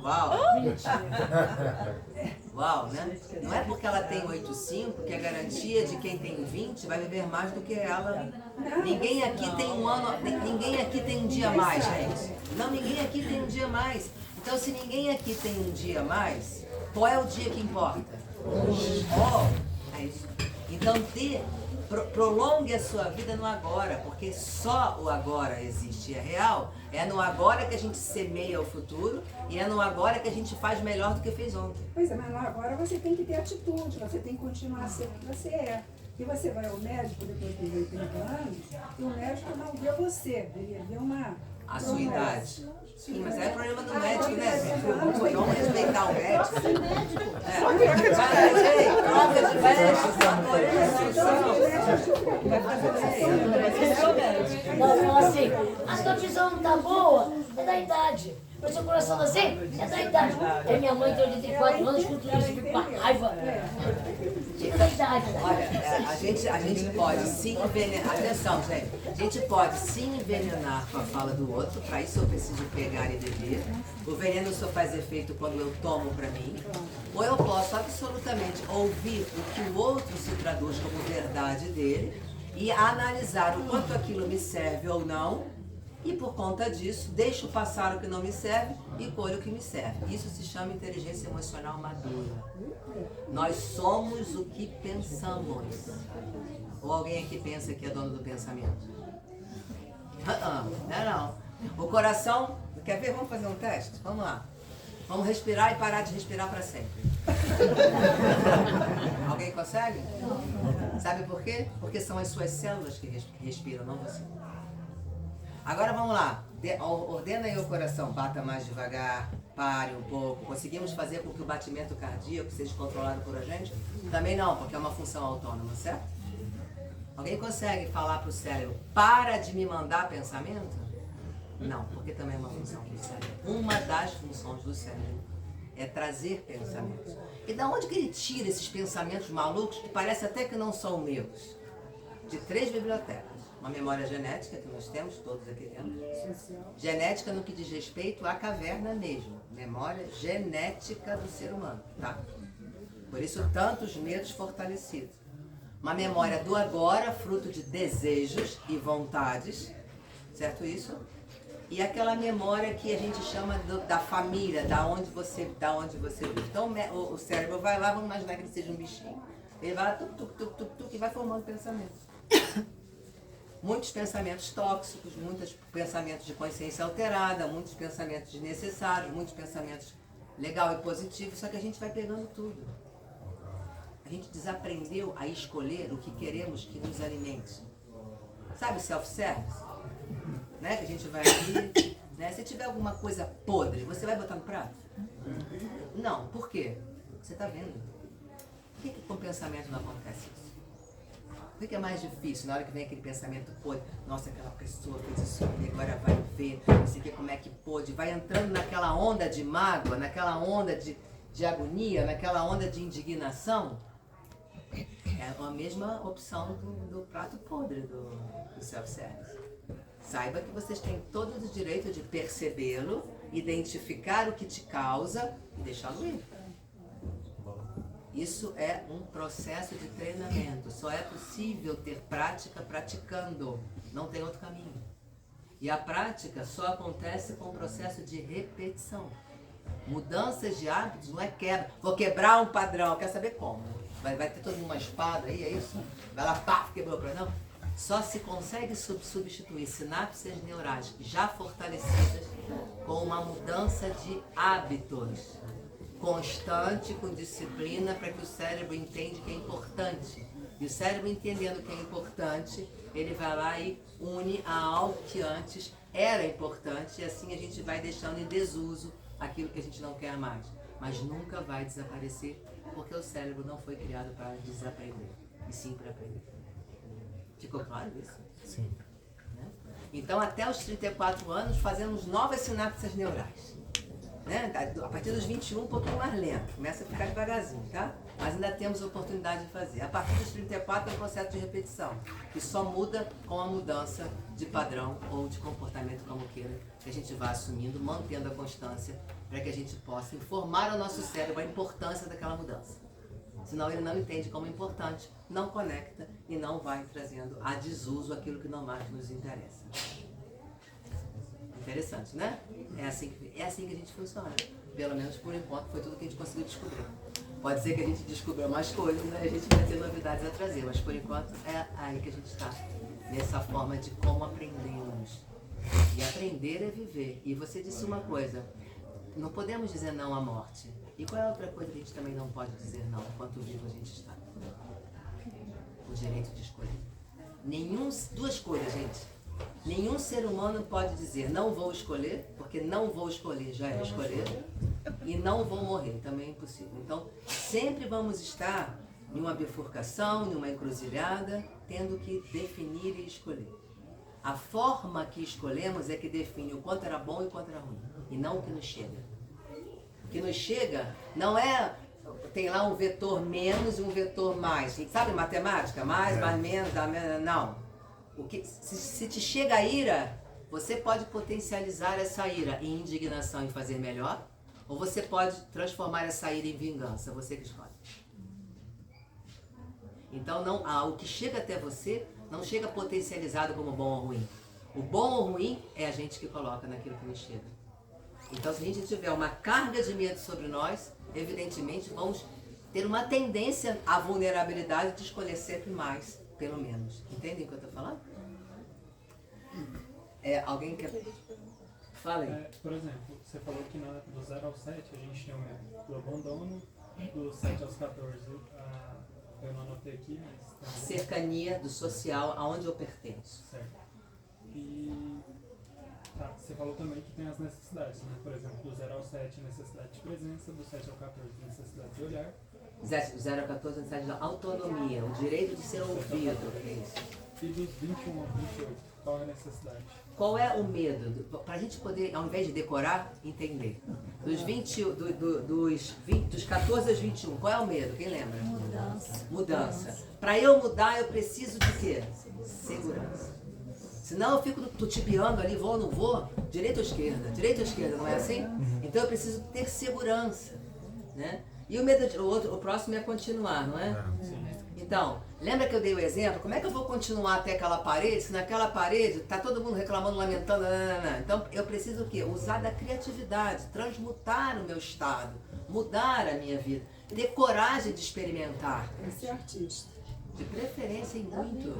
Uau! Uau, né? Não é porque ela tem 85 que a garantia de quem tem 20 vai viver mais do que ela. Ninguém aqui tem um ano, ninguém aqui tem um dia a mais, gente. Não, ninguém aqui tem um dia a mais. Então, se ninguém aqui tem um dia a mais, Qual é o dia que importa? É isso. Então prolongue a sua vida no agora, porque só o agora existe, é real. É no agora que a gente semeia o futuro e é no agora que a gente faz melhor do que fez ontem. Pois é, mas no agora você tem que ter atitude, você tem que continuar a ser o que você é. E você vai ao médico depois dos 80 anos e o médico não vê você, ele vê uma... A sua idade. Sim, mas é problema do médico, né, gente? Vamos respeitar o médico. Troca de médico. Ela falou assim, a sua visão não tá boa, é da idade. O seu coração tá assim, é da idade. Aí minha mãe tem 84 anos, escuta isso, fica com uma raiva. É da idade. Olha, a gente pode se envenenar. Atenção, gente. A gente pode se envenenar com a fala do outro, para isso eu preciso pegar e beber. O veneno só faz efeito quando eu tomo para mim. Ou eu posso absolutamente ouvir o que o outro se traduz como verdade dele e analisar o quanto aquilo me serve ou não. E por conta disso, deixo passar o que não me serve e colho o que me serve. Isso se chama inteligência emocional madura. Nós somos o que pensamos. Ou alguém aqui pensa que é dono do pensamento? Não. O coração... Quer ver? Vamos fazer um teste? Vamos lá. Vamos respirar e parar de respirar para sempre. Alguém consegue? Sabe por quê? Porque são as suas células que respiram, não você. Agora vamos lá, ordena aí o coração, bata mais devagar, pare um pouco. Conseguimos fazer com que o batimento cardíaco seja controlado por a gente? Também não, porque é uma função autônoma, certo? Alguém consegue falar para o cérebro, para de me mandar pensamento? Não, porque também é uma função do cérebro. Uma das funções do cérebro é trazer pensamentos. E da onde que ele tira esses pensamentos malucos que parece até que não são meus? De 3 bibliotecas. Uma memória genética que nós temos, todos aqui temos. Genética no que diz respeito à caverna mesmo. Memória genética do ser humano, tá? Por isso, tantos medos fortalecidos. Uma memória do agora, fruto de desejos e vontades, certo isso? E aquela memória que a gente chama da família, da onde você vive. Então, o cérebro vai lá, vamos imaginar que ele seja um bichinho. Ele vai lá, tuc, e vai formando pensamentos. Muitos pensamentos tóxicos, muitos pensamentos de consciência alterada, muitos pensamentos desnecessários, muitos pensamentos legal e positivos, só que a gente vai pegando tudo. A gente desaprendeu a escolher o que queremos que nos alimente. Sabe self-service? Né? Que a gente vai aqui, né? Se tiver alguma coisa podre, você vai botar no prato? Não, por quê? Você está vendo. Por que com o pensamento não acontece isso? O que é mais difícil na hora que vem aquele pensamento podre? Nossa, aquela pessoa fez isso e agora vai ver, não sei o que, como é que pôde. Vai entrando naquela onda de mágoa, naquela onda de agonia, naquela onda de indignação. É a mesma opção do prato podre do self-service. Saiba que vocês têm todo o direito de percebê-lo, identificar o que te causa e deixá-lo ir. Isso é um processo de treinamento. Só é possível ter prática praticando. Não tem outro caminho. E a prática só acontece com o processo de repetição. Mudanças de hábitos não é quebra. Vou quebrar um padrão. Quer saber como? Vai ter todo mundo uma espada aí, é isso? Vai lá, pá, quebrou o padrão. Só se consegue substituir sinapses neurais já fortalecidas com uma mudança de hábitos. Constante, com disciplina, para que o cérebro entenda que é importante. E o cérebro entendendo que é importante, ele vai lá e une a algo que antes era importante, e assim a gente vai deixando em desuso aquilo que a gente não quer mais. Mas nunca vai desaparecer, porque o cérebro não foi criado para desaprender, e sim para aprender. Ficou claro isso? Sim. Né? Então, até os 34 anos, fazemos novas sinapses neurais. Né? A partir dos 21, um pouquinho mais lento. Começa a ficar devagarzinho, tá? Mas ainda temos a oportunidade de fazer. A partir dos 34 é um processo de repetição, que só muda com a mudança de padrão ou de comportamento, como queira, que a gente vai assumindo, mantendo a constância, para que a gente possa informar ao nosso cérebro a importância daquela mudança. Senão ele não entende como importante, não conecta e não vai trazendo a desuso aquilo que não mais nos interessa. Interessante, né? É assim que a gente funciona. Pelo menos por enquanto foi tudo que a gente conseguiu descobrir. Pode ser que a gente descubra mais coisas, né? A gente vai ter novidades a trazer, mas por enquanto é aí que a gente está, nessa forma de como aprendemos. E aprender é viver. E você disse uma coisa, não podemos dizer não à morte. E qual é a outra coisa que a gente também não pode dizer não enquanto vivo a gente está? O direito de escolher. Duas coisas, gente. Nenhum ser humano pode dizer não vou escolher, porque não vou escolher já é escolher, e não vou morrer, também é impossível. Então, sempre vamos estar em uma bifurcação, em uma encruzilhada, tendo que definir e escolher. A forma que escolhemos é que define o quanto era bom e o quanto era ruim, e não o que nos chega. O que nos chega não é, tem lá um vetor menos e um vetor mais. Sabe matemática? Mais, menos, dá menos, não. Se te chega a ira, você pode potencializar essa ira em indignação e fazer melhor, ou você pode transformar essa ira em vingança, você que escolhe. Então o que chega até você não chega potencializado como bom ou ruim. O bom ou ruim é a gente que coloca naquilo que nos chega. Então se a gente tiver uma carga de medo sobre nós, evidentemente vamos ter uma tendência à vulnerabilidade de escolher sempre mais. Pelo menos. Entendem o que eu estou falando? Alguém quer... Fala aí. Por exemplo, você falou que do 0 ao 7 a gente tem o medo do abandono, do 7 aos 14, eu não anotei aqui, mas... Cercania do social, aonde eu pertenço. Certo. E você falou também que tem as necessidades, né? Por exemplo, do 0 ao 7, necessidade de presença, do 7 ao 14, necessidade de olhar. 0 a 14, necessidade de autonomia, o direito de ser ouvido. E dos 21 ao 28, qual é a necessidade? Qual é o medo? Para a gente poder, ao invés de decorar, entender. Dos 14 aos 21, qual é o medo? Quem lembra? Mudança. Para eu mudar, eu preciso de quê? Segurança. Senão eu fico tutibiando ali, vou ou não vou, direita ou esquerda? Direita ou esquerda, não é assim? Então eu preciso ter segurança, né? E o medo, o próximo é continuar, não é? Então, lembra que eu dei o exemplo? Como é que eu vou continuar até aquela parede, se naquela parede está todo mundo reclamando, lamentando, Então, eu preciso o quê? Usar da criatividade, transmutar o meu estado, mudar a minha vida, ter coragem de experimentar. Ser artista. De preferência em muito.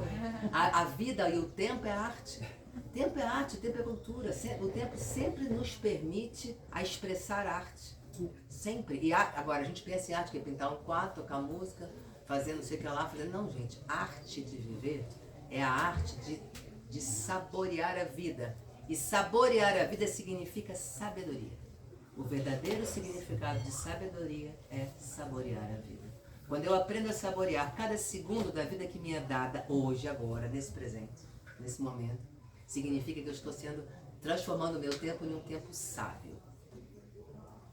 A vida e o tempo é arte. O tempo é arte, o tempo é cultura. O tempo sempre nos permite a expressar arte. Sempre. E agora, a gente pensa em arte, que é pintar um quadro, tocar música, fazer não sei o que lá, fazer... Não, gente. Arte de viver é a arte de saborear a vida. E saborear a vida significa sabedoria. O verdadeiro significado de sabedoria é saborear a vida. Quando eu aprendo a saborear cada segundo da vida que me é dada hoje, agora, nesse presente, nesse momento, significa que eu estou transformando o meu tempo em um tempo sábio.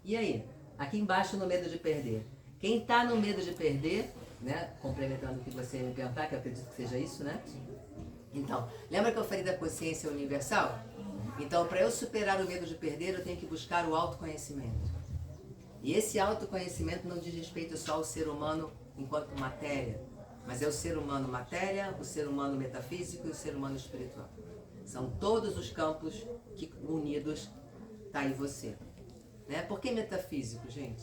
E aí? Aqui embaixo no medo de perder. Quem está no medo de perder, né? Complementando o que você me perguntar, que eu acredito que seja isso, né? Então, lembra que eu falei da consciência universal? Então, para eu superar o medo de perder, eu tenho que buscar o autoconhecimento. E esse autoconhecimento não diz respeito só ao ser humano enquanto matéria, mas é o ser humano matéria, o ser humano metafísico e o ser humano espiritual. São todos os campos que unidos está aí você. Né? Por que metafísico, gente?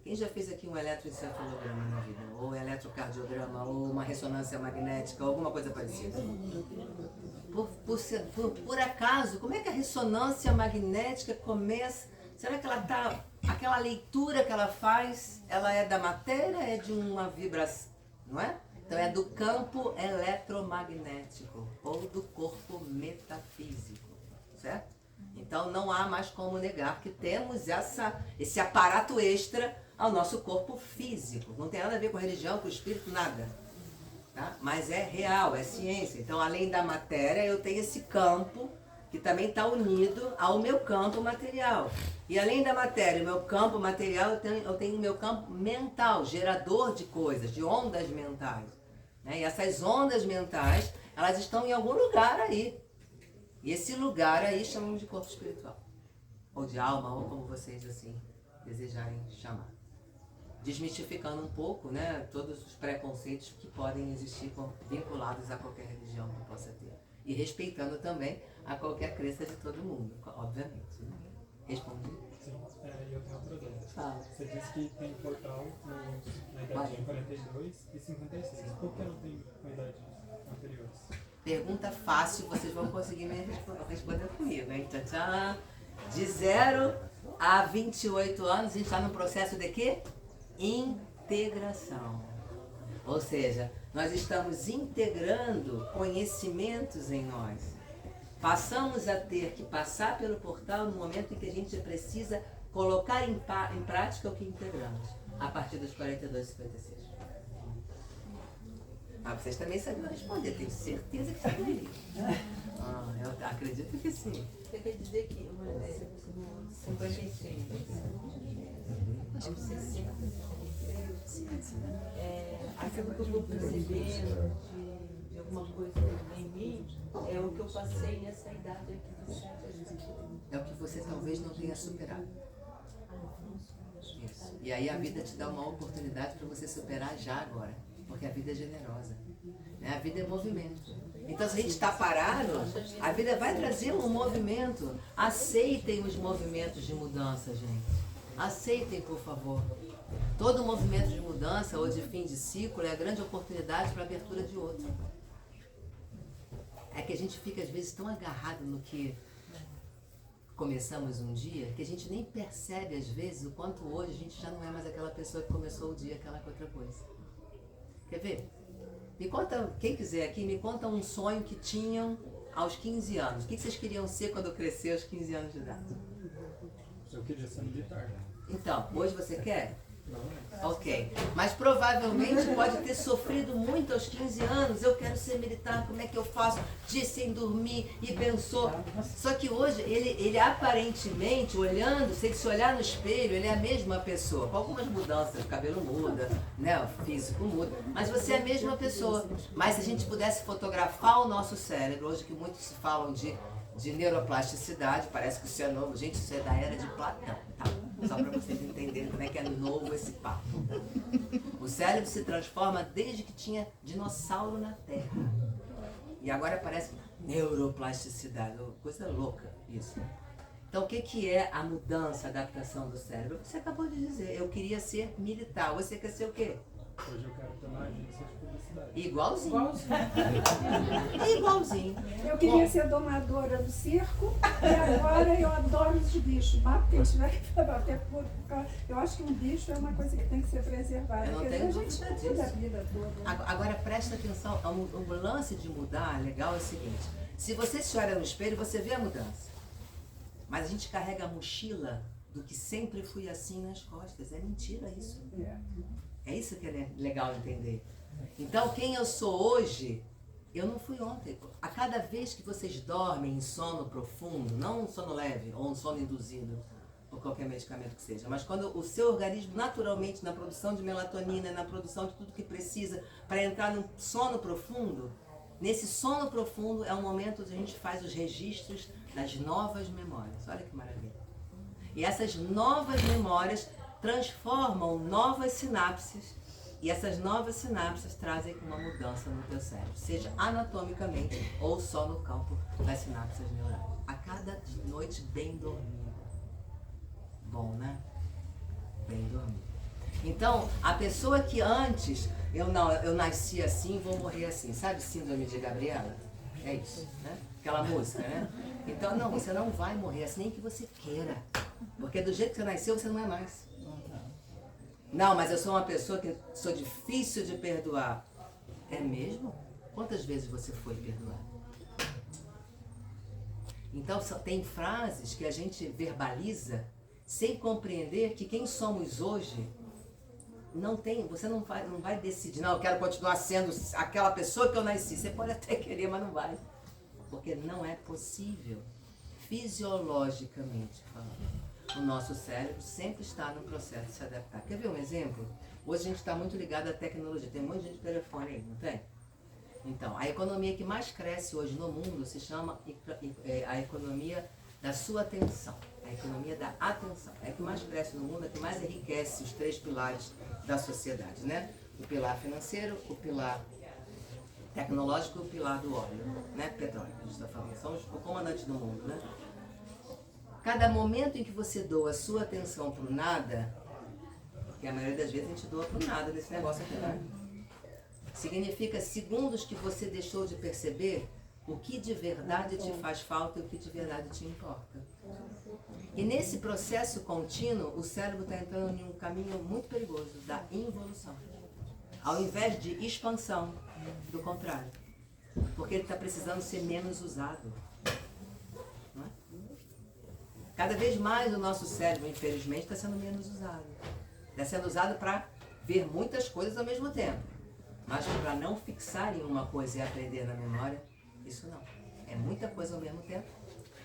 Quem já fez aqui um eletroencefalograma na vida? Ou eletrocardiograma, ou uma ressonância magnética, ou alguma coisa parecida? Por acaso, como é que a ressonância magnética começa? Será que ela está... Aquela leitura que ela faz, ela é da matéria, é de uma vibração, não é? Então é do campo eletromagnético, ou do corpo metafísico, certo? Então não há mais como negar que temos esse aparato extra ao nosso corpo físico. Não tem nada a ver com religião, com espírito, nada. Tá? Mas é real, é ciência. Então além da matéria eu tenho esse campo que também está unido ao meu campo material. E além da matéria, o meu campo material, eu tenho o meu campo mental, gerador de coisas, de ondas mentais. Né? E essas ondas mentais, elas estão em algum lugar aí. E esse lugar aí chamamos de corpo espiritual. Ou de alma, ou como vocês assim desejarem chamar. Desmistificando um pouco, né, todos os preconceitos que podem existir vinculados a qualquer religião que possa ter. E respeitando também a qualquer crença de todo mundo, obviamente. Né? Respondi? Sim, e eu tenho outra dúvida. Fala. Você disse que tem portal na idade de 42 e 56. Por que não tem com idades anteriores? Pergunta fácil, vocês vão conseguir me responder comigo, hein? Tchau, tchau. De 0 a 28 anos, a gente está no processo de quê? Integração. Ou seja, nós estamos integrando conhecimentos em nós. Passamos a ter que passar pelo portal no momento em que a gente precisa colocar em prática o que integramos, a partir dos 42 e 56. Ah, vocês também sabiam responder, tenho certeza que sabiam. Eu acredito que sim. Você quer dizer que 56, aos 60, aquilo que eu vou percebendo de alguma coisa em mim é o que eu passei nessa idade aqui do 7 a É o que você talvez não tenha superado. Isso. E aí a vida te dá uma oportunidade para você superar já agora. Porque a vida é generosa. Né? A vida é movimento. Então se a gente está parado, a vida vai trazer um movimento. Aceitem os movimentos de mudança, gente. Aceitem, por favor. Todo movimento de mudança ou de fim de ciclo é a grande oportunidade para a abertura de outro. É que a gente fica às vezes tão agarrado no que começamos um dia, que a gente nem percebe às vezes o quanto hoje a gente já não é mais aquela pessoa que começou o dia aquela outra coisa. Quer ver? Me conta, quem quiser aqui, me conta um sonho que tinham aos 15 anos. O que vocês queriam ser quando crescer aos 15 anos de idade? Eu queria ser militar. Então, hoje você quer? Não. Ok. Mas provavelmente pode ter sofrido muito aos 15 anos. Eu quero ser militar, como é que eu faço? Dia sem dormir e pensou. Só que hoje, ele aparentemente, olhando, se ele se olhar no espelho, ele é a mesma pessoa. Com algumas mudanças, o cabelo muda, né? O físico muda. Mas você é a mesma pessoa. Mas se a gente pudesse fotografar o nosso cérebro, hoje que muitos se falam de neuroplasticidade, parece que isso é novo. Gente, isso é da era de Platão, tá? Só para vocês entenderem como é que é novo esse papo. O cérebro se transforma desde que tinha dinossauro na Terra. E agora parece neuroplasticidade, coisa louca isso. Então o que é a mudança, a adaptação do cérebro? Você acabou de dizer, eu queria ser militar. Você quer ser o quê? Hoje eu quero ter uma agência de publicidade. Igualzinho. Igualzinho. Eu queria ser domadora do circo e agora eu adoro os bichos. Bater, tiver que bater por causa. Eu acho que um bicho é uma coisa que tem que ser preservada. Eu não Porque tenho a gente dúvida muda a disso. vida toda. Agora presta atenção, o lance de mudar, legal, é o seguinte. Se você se olha no espelho, você vê a mudança. Mas a gente carrega a mochila do que sempre fui assim nas costas. É mentira isso. É isso que é legal entender. Então, quem eu sou hoje, eu não fui ontem. A cada vez que vocês dormem em sono profundo, não um sono leve ou um sono induzido, ou qualquer medicamento que seja, mas quando o seu organismo naturalmente, na produção de melatonina, na produção de tudo que precisa para entrar num sono profundo, nesse sono profundo é um momento onde a gente faz os registros das novas memórias. Olha que maravilha. E essas novas memórias transformam novas sinapses, e essas novas sinapses trazem uma mudança no teu cérebro, seja anatomicamente ou só no campo das sinapses neurais. A cada noite bem dormido. Bom, né? Bem dormido. Então, a pessoa que antes, eu nasci assim, vou morrer assim, sabe síndrome de Gabriela? É isso, né? Aquela música, né? Então, não, você não vai morrer assim, nem que você queira. Porque do jeito que você nasceu, você não é mais. Não, mas eu sou uma pessoa que sou difícil de perdoar. É mesmo? Quantas vezes você foi perdoar? Então, tem frases que a gente verbaliza sem compreender que quem somos hoje não tem, você não vai decidir, não, eu quero continuar sendo aquela pessoa que eu nasci. Você pode até querer, mas não vai. Porque não é possível, fisiologicamente falando. O nosso cérebro sempre está no processo de se adaptar. Quer ver um exemplo? Hoje a gente está muito ligado à tecnologia. Tem um monte de gente de telefone aí, não tem? Então, a economia que mais cresce hoje no mundo se chama a economia da sua atenção. A economia da atenção. É a que mais cresce no mundo, é a que mais enriquece os 3 pilares da sociedade, né? O pilar financeiro, o pilar tecnológico e o pilar do óleo, né? Petróleo, que a gente está falando. São os comandantes do mundo, né? Cada momento em que você doa a sua atenção para o nada, porque a maioria das vezes a gente doa para o nada nesse negócio aqui, né? Significa segundos que você deixou de perceber o que de verdade te faz falta e o que de verdade te importa. E nesse processo contínuo, o cérebro está entrando em um caminho muito perigoso, da involução. Ao invés de expansão, do contrário. Porque ele está precisando ser menos usado. Não é? Cada vez mais o nosso cérebro, infelizmente, está sendo menos usado. Está sendo usado para ver muitas coisas ao mesmo tempo. Mas para não fixar em uma coisa e aprender na memória, isso não. É muita coisa ao mesmo tempo,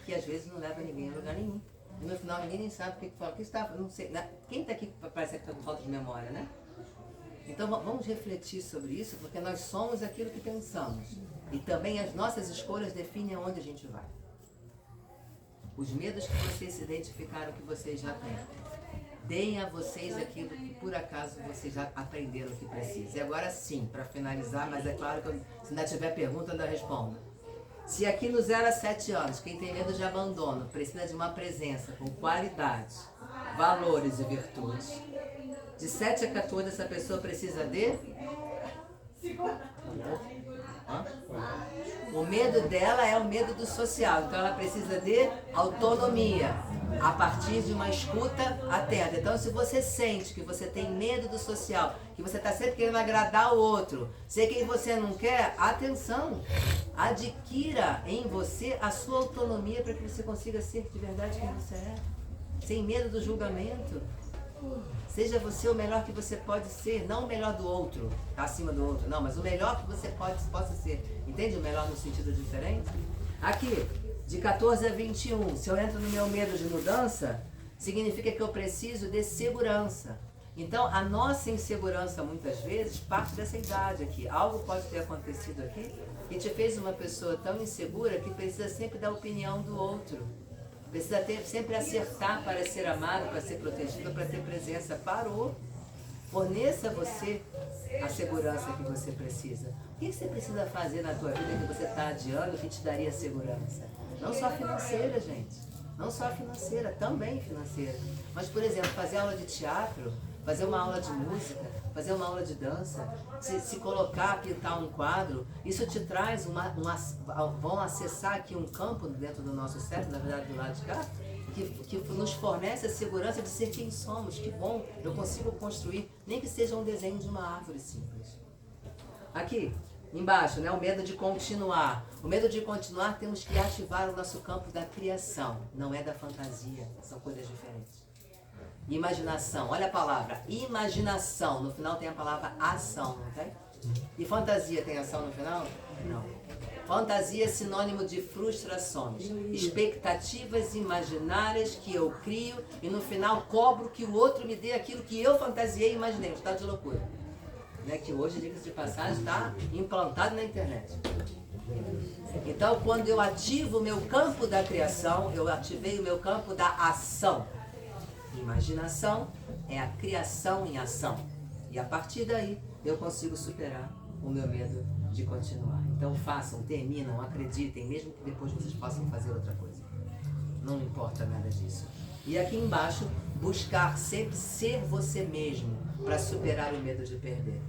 que às vezes não leva ninguém a lugar nenhum. E no final ninguém nem sabe o que fala. O que está, não sei, quem está aqui parece que está com falta de memória, né? Então vamos refletir sobre isso, porque nós somos aquilo que pensamos. E também as nossas escolhas definem aonde a gente vai. Os medos que vocês se identificaram que vocês já têm, deem a vocês aquilo que por acaso vocês já aprenderam que precisam. E agora sim, para finalizar, mas é claro que se ainda tiver pergunta, eu respondo. Se aqui no 0 a 7 anos, quem tem medo de abandono precisa de uma presença com qualidade, valores e virtudes, de 7 a 14 essa pessoa precisa de... O medo dela é o medo do social, então ela precisa de autonomia, a partir de uma escuta atenta. Então se você sente que você tem medo do social, que você está sempre querendo agradar o outro, ser quem você não quer, atenção, adquira em você a sua autonomia para que você consiga ser de verdade quem você é, sem medo do julgamento. Seja você o melhor que você pode ser, não o melhor do outro, tá acima do outro, não, mas o melhor que você possa ser. Entende o melhor no sentido diferente? Aqui, de 14 a 21, se eu entro no meu medo de mudança, significa que eu preciso de segurança. Então, a nossa insegurança, muitas vezes, parte dessa idade aqui. Algo pode ter acontecido aqui que te fez uma pessoa tão insegura que precisa sempre da opinião do outro. Precisa sempre acertar para ser amado, para ser protegido, para ter presença. Parou. Forneça você a segurança que você precisa. O que você precisa fazer na tua vida que você está adiando que te daria segurança? Não só financeira, gente. Não só financeira, também financeira. Mas, por exemplo, fazer aula de teatro, fazer uma aula de música, fazer uma aula de dança, se colocar, pintar um quadro, isso te traz vão acessar aqui um campo dentro do nosso cérebro, na verdade do lado de cá, que nos fornece a segurança de ser quem somos. Que bom, eu consigo construir, nem que seja um desenho de uma árvore simples. Aqui, embaixo, né, o medo de continuar. O medo de continuar, temos que ativar o nosso campo da criação, não é da fantasia, são coisas diferentes. Imaginação, olha a palavra, imaginação, no final tem a palavra ação, não tem? E fantasia tem ação no final? Não. Fantasia é sinônimo de frustrações, expectativas imaginárias que eu crio e no final cobro que o outro me dê aquilo que eu fantasiei e imaginei, um estado de loucura. Né? Que hoje, diga-se de passagem, está implantado na internet. Então, quando eu ativo o meu campo da criação, eu ativei o meu campo da ação. Imaginação é a criação em ação. E a partir daí, eu consigo superar o meu medo de continuar. Então façam, terminam, acreditem, mesmo que depois vocês possam fazer outra coisa. Não importa nada disso. E aqui embaixo, buscar sempre ser você mesmo para superar o medo de perder.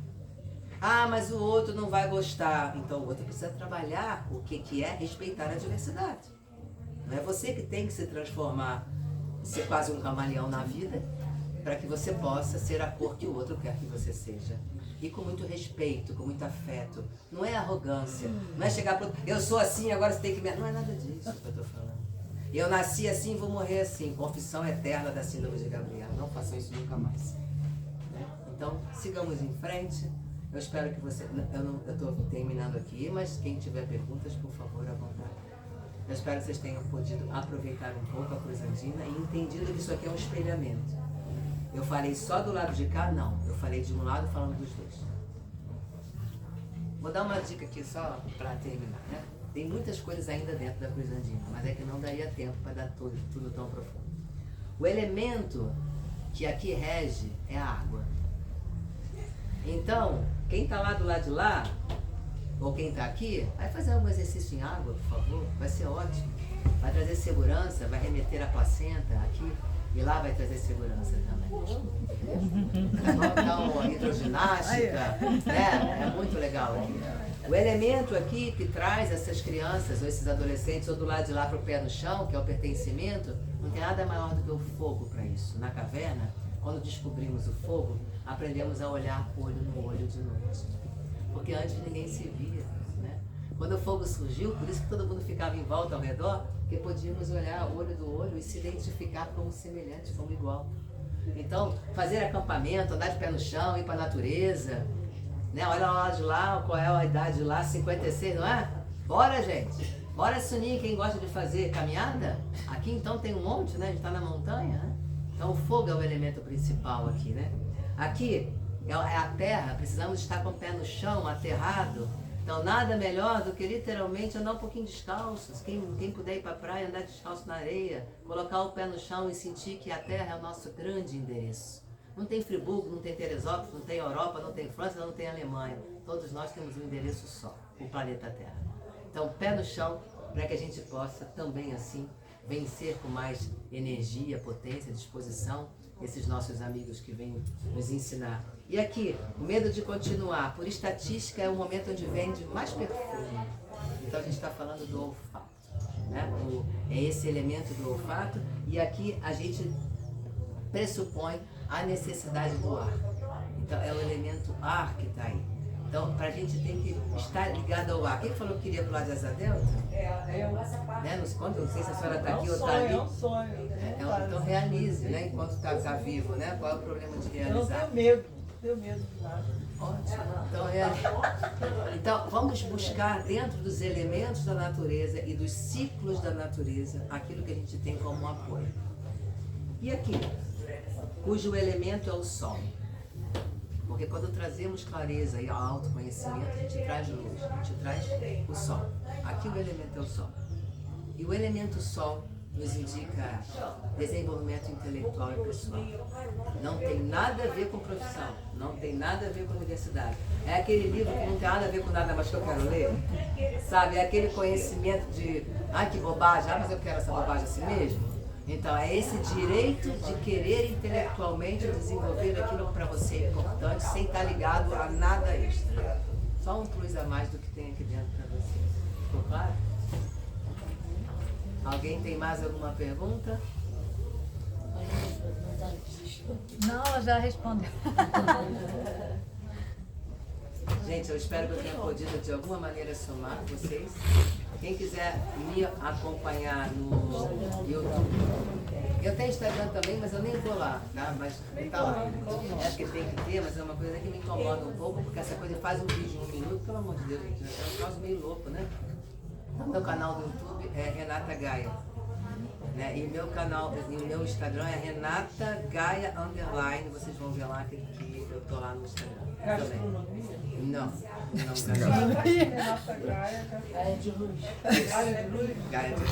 Ah, mas o outro não vai gostar. Então o outro precisa trabalhar o que é respeitar a diversidade. Não é você que tem que se transformar, ser quase um camaleão na vida, para que você possa ser a cor que o outro quer que você seja. E com muito respeito, com muito afeto. Não é arrogância. Não é chegar para eu sou assim, agora você tem que me... Não é nada disso que eu estou falando. Eu nasci assim, vou morrer assim. Confissão eterna da síndrome de Gabriel. Não façam isso nunca mais. Então, sigamos em frente. Eu espero que você... Eu estou terminando aqui, mas quem tiver perguntas, por favor, à vontade. Eu espero que vocês tenham podido aproveitar um pouco a Cruz Andina e entendido que isso aqui é um espelhamento. Eu falei só do lado de cá? Não. Eu falei de um lado falando dos dois. Vou dar uma dica aqui só para terminar, né? Tem muitas coisas ainda dentro da Cruz Andina, mas é que não daria tempo para dar tudo tão profundo. O elemento que aqui rege é a água. Então, quem está lá do lado de lá ou quem está aqui, vai fazer algum exercício em água, por favor, vai ser ótimo. Vai trazer segurança, vai remeter a placenta aqui, e lá vai trazer segurança também. Então, a hidroginástica, né? É muito legal aqui. O elemento aqui que traz essas crianças, ou esses adolescentes, ou do lado de lá para o pé no chão, que é o pertencimento, não tem nada maior do que o fogo para isso. Na caverna, quando descobrimos o fogo, aprendemos a olhar olho no olho de noite. Porque antes ninguém se via, né? Quando o fogo surgiu, por isso que todo mundo ficava em volta ao redor, porque podíamos olhar olho do olho e se identificar como semelhante, como igual. Então, fazer acampamento, andar de pé no chão, ir para a natureza, né? Olha lá de lá, qual é a idade lá, 56, não é? Bora, gente! Bora se unir, quem gosta de fazer caminhada? Aqui então tem um monte, né? A gente está na montanha, né? Então o fogo é o elemento principal aqui, né? Aqui é a terra, precisamos estar com o pé no chão, aterrado. Então nada melhor do que literalmente andar um pouquinho descalços. Quem puder ir para a praia, andar descalço na areia, colocar o pé no chão e sentir que a terra é o nosso grande endereço. Não tem Friburgo, não tem Teresópolis, não tem Europa, não tem França, não tem Alemanha. Todos nós temos um endereço só, o planeta Terra. Então pé no chão, para que a gente possa também assim vencer com mais energia, potência, disposição, esses nossos amigos que vêm nos ensinar. E aqui, o medo de continuar, por estatística, é o momento onde vende mais perfume. Então a gente está falando do olfato, né? É esse elemento do olfato, e aqui a gente pressupõe a necessidade do ar. Então é o elemento ar que está aí. Então, para a gente tem que estar ligado ao ar. Quem falou que queria pular de asa delta? Né? Nos conta, não sei se a senhora está aqui ou está ali. É um sonho. Então realize, né? Enquanto está vivo, né? Qual é o problema de realizar? Eu tenho medo de nada. Ótimo. Então, vamos buscar dentro dos elementos da natureza e dos ciclos da natureza aquilo que a gente tem como apoio. E aqui, cujo elemento é o sol. Porque quando trazemos clareza e autoconhecimento, a gente traz luz, a gente traz o sol. Aqui o elemento é o sol. E o elemento sol nos indica desenvolvimento intelectual e pessoal. Não tem nada a ver com profissão, não tem nada a ver com universidade. É aquele livro que não tem nada a ver com nada, mas que eu quero ler. Sabe, é aquele conhecimento de, ai que bobagem, mas eu quero essa bobagem assim mesmo. Então, é esse direito de querer intelectualmente desenvolver aquilo que para você é importante, sem estar ligado a nada extra. Só um plus a mais do que tem aqui dentro para você. Ficou claro? Alguém tem mais alguma pergunta? Não, ela já respondeu. Gente, eu espero que eu tenha podido de alguma maneira somar vocês. Quem quiser me acompanhar no YouTube, eu tenho Instagram também, mas eu nem vou lá, tá? Mas tá lá. É que tem que ter, mas é uma coisa que me incomoda um pouco, porque essa coisa faz um vídeo em 1 minuto, pelo amor de Deus, gente, é um troço meio louco, né? Meu canal do YouTube é Renata Gaia, né? E meu canal, e o meu Instagram é Renata Gaia _, vocês vão ver lá que eu tô lá no Instagram também. Não Gaia de Luz. Gaia de Luz.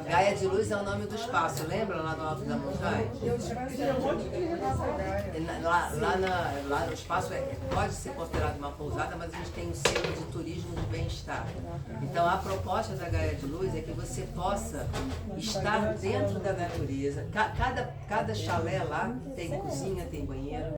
Gaia de Luz é o nome do espaço, lembra lá no alto da montanha? Eu escrevi um monte de Renata Gaia. Lá no espaço pode ser considerado uma pousada, mas a gente tem um selo de turismo de bem-estar. Então a proposta da Gaia de Luz é que você possa estar dentro da natureza. Cada chalé lá tem cozinha, tem banheiro.